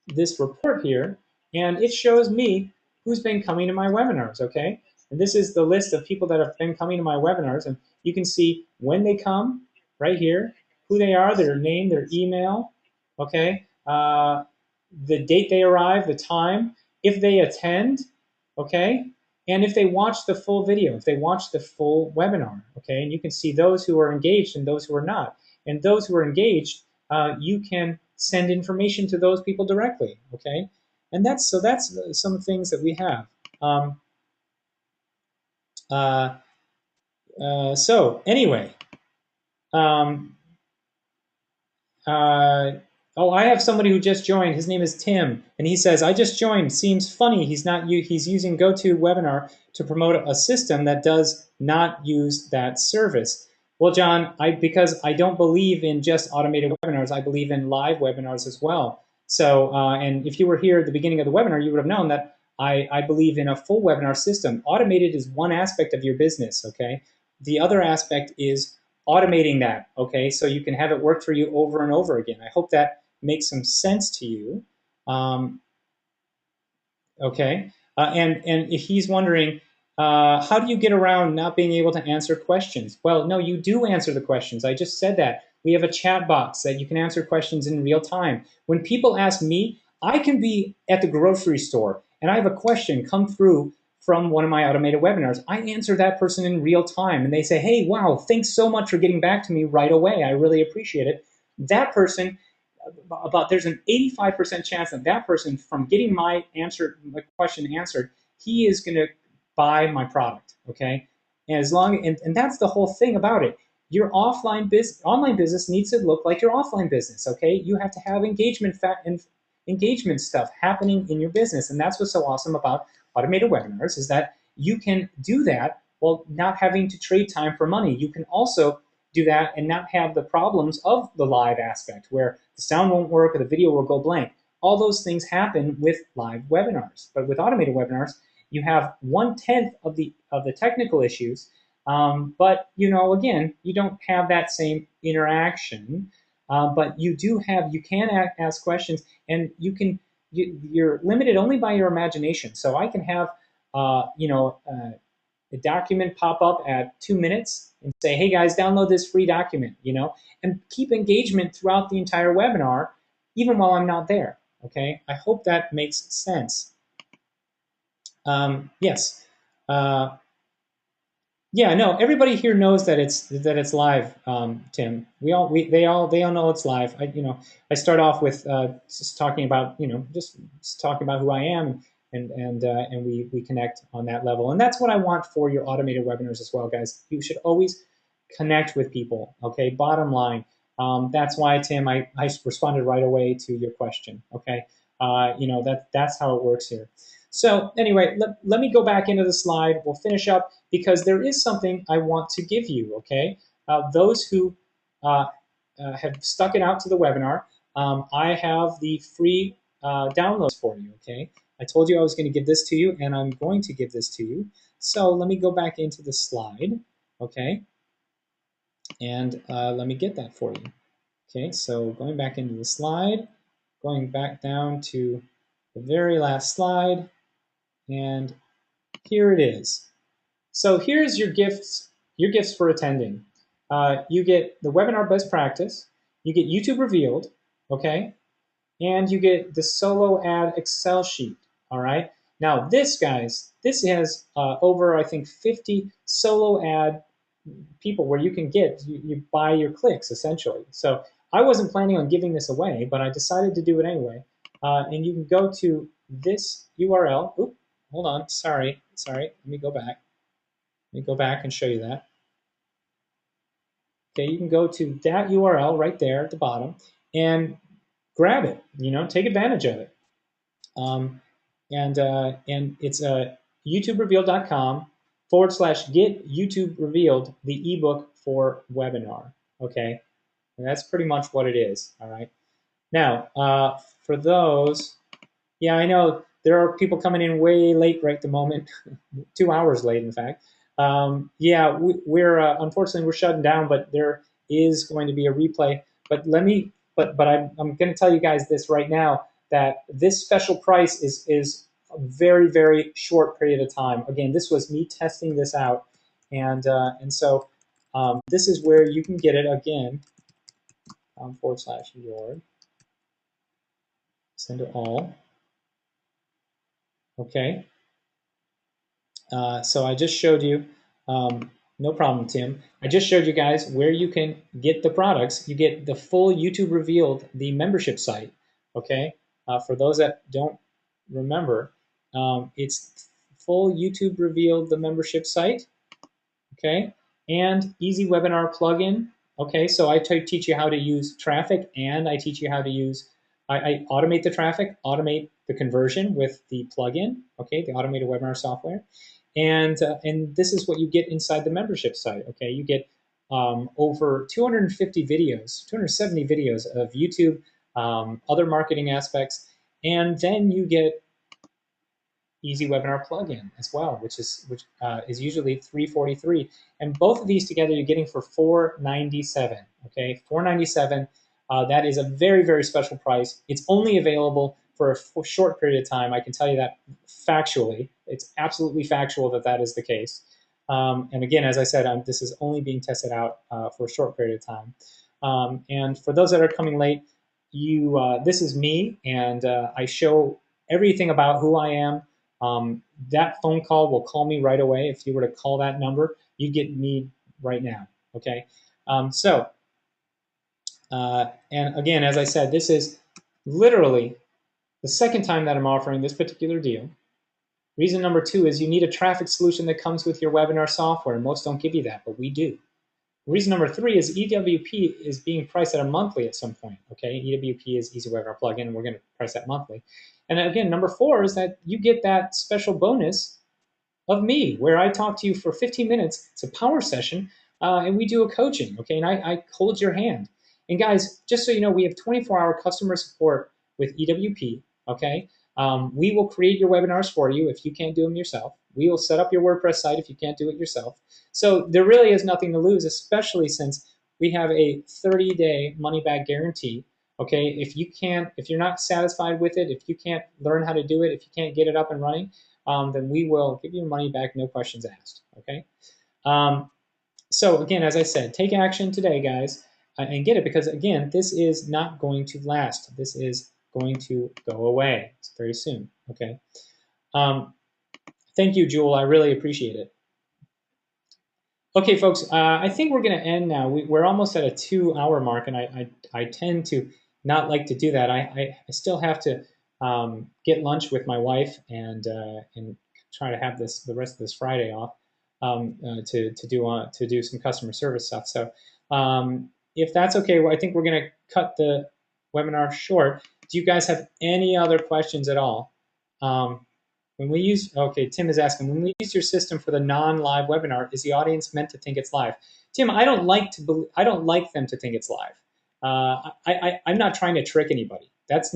this report here, and it shows me who's been coming to my webinars, okay? And this is the list of people that have been coming to my webinars, and you can see when they come right here, who they are, their name, their email, okay? The date they arrive, the time, if they attend, okay? And if they watch the full video, if they watch the full webinar, okay? And you can see those who are engaged and those who are not. And those who are engaged, you can send information to those people directly, okay? And that's some things that we have. So anyway, oh, I have somebody who just joined. His name is Tim, and he says, "I just joined. Seems funny. He's using GoToWebinar to promote a system that does not use that service." Well, John, because I don't believe in just automated webinars. I believe in live webinars as well. So, and if you were here at the beginning of the webinar, you would have known that I believe in a full webinar system. Automated is one aspect of your business, okay? The other aspect is automating that, okay? So you can have it work for you over and over again. I hope that makes some sense to you, okay? And if he's wondering, how do you get around not being able to answer questions? Well, no, you do answer the questions. I just said that. We have a chat box that you can answer questions in real time. When people ask me, I can be at the grocery store and I have a question come through from one of my automated webinars. I answer that person in real time and they say, hey, wow, thanks so much for getting back to me right away. I really appreciate it. That person, there's an 85% chance that that person, from getting my question answered, he is going to buy my product, okay? And and that's the whole thing about it. Your online business needs to look like your offline business, okay? You have to have engagement stuff happening in your business, and that's what's so awesome about automated webinars, is that you can do that while not having to trade time for money. You can also do that and not have the problems of the live aspect where the sound won't work or the video will go blank. All those things happen with live webinars. But with automated webinars, you have 1/10 of the technical issues, but again, you don't have that same interaction. But you can ask questions, and you're limited only by your imagination. So I can have a document pop up at 2 minutes and say, hey guys, download this free document, and keep engagement throughout the entire webinar, even while I'm not there, okay? I hope that makes sense. Yes. Yeah, no, everybody here knows that it's live, Tim. They all know it's live. I start off with just talking about just talking about who I am, and we connect on that level, and that's what I want for your automated webinars as well, guys. You should always connect with people. Okay, bottom line. That's why, Tim, I responded right away to your question. Okay, that's how it works here. So anyway, let me go back into the slide. We'll finish up because there is something I want to give you, okay? those who have stuck it out to the webinar, I have the free downloads for you, okay? I told you I was going to give this to you, and I'm going to give this to you. So let me go back into the slide, okay? And let me get that for you. Okay, so going back into the slide, going back down to the very last slide, and here it is. So here's your gifts for attending. You get the webinar best practice, you get YouTube revealed, okay, and you get the solo ad Excel sheet. All right. Now this, guys, this has over, I think, 50 solo ad people where you can get, you buy your clicks essentially. So I wasn't planning on giving this away, but I decided to do it anyway. And you can go to this URL. Oop, hold on, sorry. Let me go back. Let me go back and show you that. Okay, you can go to that URL right there at the bottom and grab it. You know, take advantage of it. And it's youtuberevealed.com/get YouTube revealed, the ebook for webinar. Okay, and that's pretty much what it is. All right. Now, for those, yeah, I know there are people coming in way late right at the moment, 2 hours late, in fact. Yeah, we're unfortunately we're shutting down, but there is going to be a replay. But I'm going to tell you guys this right now, that this special price is a very, very short period of time. Again, this was me testing this out, and so this is where you can get it again. /your send to all. Okay. So I just showed you, no problem, Tim. I just showed you guys where you can get the products. You get the full YouTube Revealed, the membership site, okay? For those that don't remember, it's full YouTube Revealed, the membership site, okay? And easy webinar plugin, okay? So I teach you how to use traffic, and I teach you how to use, I automate the traffic, automate the conversion with the plugin, okay? The automated webinar software. And this is what you get inside the membership site, okay? You get over 250 videos, 270 videos of YouTube, other marketing aspects, and then you get Easy Webinar plugin as well, which is usually $343, and both of these together you're getting for $497. Okay, $497. That is a very, very special price. It's only available for a short period of time. I can tell you that factually. It's absolutely factual that that is the case. And again, as I said, this is only being tested out for a short period of time. And for those that are coming late, this is me, and I show everything about who I am. That phone call will call me right away. If you were to call that number, you get me right now, okay? And again, as I said, this is literally the second time that I'm offering this particular deal. Reason number 2 is you need a traffic solution that comes with your webinar software. Most don't give you that, but we do. Reason number 3 is EWP is being priced at a monthly at some point, okay? EWP is Easy Webinar Plugin, and we're going to price that monthly. And again, number 4 is that you get that special bonus of me, where I talk to you for 15 minutes. It's a power session, and we do a coaching, okay? And I hold your hand. And guys, just so you know, we have 24-hour customer support with EWP, okay? We will create your webinars for you if you can't do them yourself. We will set up your WordPress site if you can't do it yourself. So there really is nothing to lose, especially since we have a 30-day money-back guarantee. Okay, if you're not satisfied with it, if you can't learn how to do it, if you can't get it up and running, then we will give you your money back, no questions asked. Okay. So again, as I said, take action today, guys, and get it, because again, this is not going to last. This is going to go away very soon. Okay. Thank you, Jewel. I really appreciate it. Okay, folks, I think we're going to end now. We're almost at a 2-hour mark, and I tend to not like to do that. I still have to get lunch with my wife and try to have the rest of this Friday off to do some customer service stuff. So if that's okay, well, I think we're going to cut the webinar short. Do you guys have any other questions at all? When we use, okay, Tim is asking, when we use your system for the non-live webinar, is the audience meant to think it's live? Tim, I don't like them to think it's live. I'm not trying to trick anybody. That's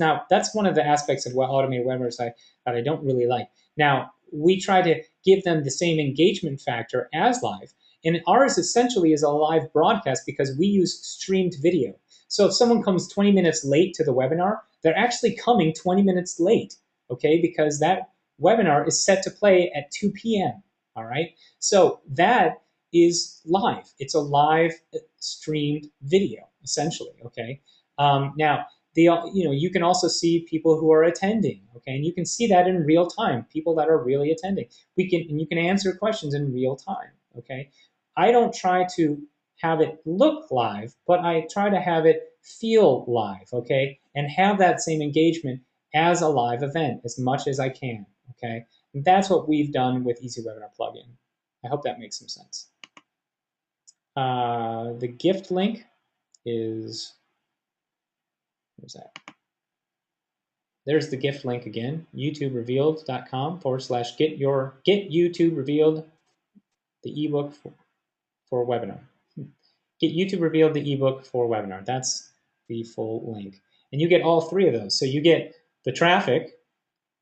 one of the aspects of automated webinars that I don't really like. Now, we try to give them the same engagement factor as live, and ours essentially is a live broadcast because we use streamed video. So if someone comes 20 minutes late to the webinar, they're actually coming 20 minutes late, okay? Because that webinar is set to play at 2 p.m., all right? So that is live. It's a live streamed video, essentially, okay? Now, you can also see people who are attending, okay? And you can see that in real time, people that are really attending. And you can answer questions in real time, okay? I don't try to have it look live, but I try to have it feel live, okay? And have that same engagement as a live event as much as I can, okay? And that's what we've done with Easy Webinar Plugin. I hope that makes some sense. The gift link is, where's that? There's the gift link again, youtuberevealed.com/get YouTube Revealed, the ebook for webinar. Get YouTube Revealed, the ebook for webinar. That's the full link. And you get all three of those. So you get the traffic,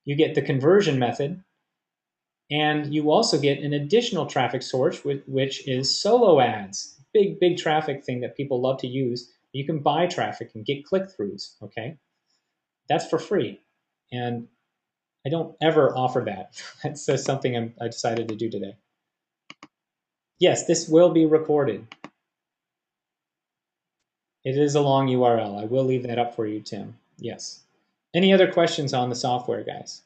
you get the conversion method, and you also get an additional traffic source, which is solo ads. Big traffic thing that people love to use. You can buy traffic and get click-throughs, okay? That's for free. And I don't ever offer that. That's something I decided to do today. Yes, this will be recorded. It is a long URL. I will leave that up for you, Tim. Yes. Any other questions on the software, guys?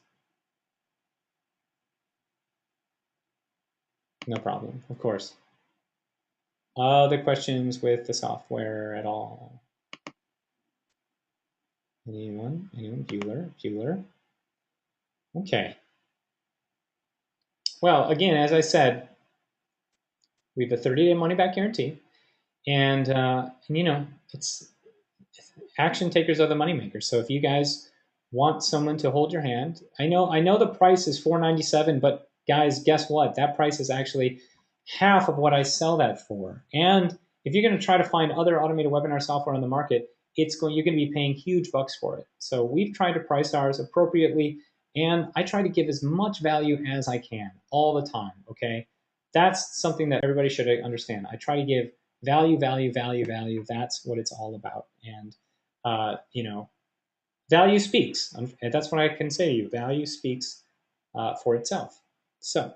No problem, of course. Other questions with the software at all? Anyone? Bueller? Okay. Well, again, as I said, we have a 30-day money-back guarantee, and it's action takers are the moneymakers. So if you guys want someone to hold your hand, I know the price is $497, but guys, guess what? That price is actually half of what I sell that for. And if you're going to try to find other automated webinar software on the market, you're going to be paying huge bucks for it. So we've tried to price ours appropriately, and I try to give as much value as I can all the time, okay? That's something that everybody should understand. I try to give value. That's what it's all about. And value speaks. And that's what I can say to you. Value speaks for itself. So,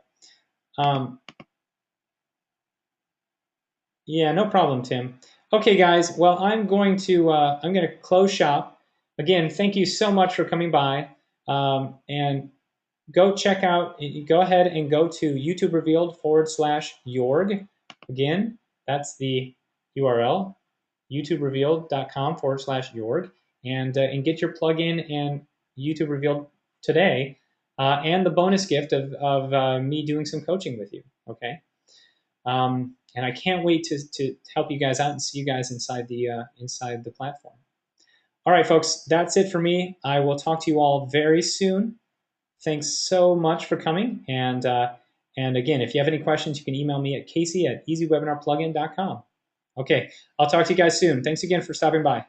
yeah, no problem, Tim. Okay, guys. Well, I'm going to close shop. Again, thank you so much for coming by. And go ahead and go to YouTube Revealed /Jorg. Again, that's the URL, youtuberevealed.com /Jorg. And get your plugin and YouTube Revealed today, and the bonus gift of me doing some coaching with you, okay? And I can't wait to help you guys out and see you guys inside the platform. All right, folks, that's it for me. I will talk to you all very soon. Thanks so much for coming. And again, if you have any questions, you can email me at casey@easywebinarplugin.com. Okay, I'll talk to you guys soon. Thanks again for stopping by.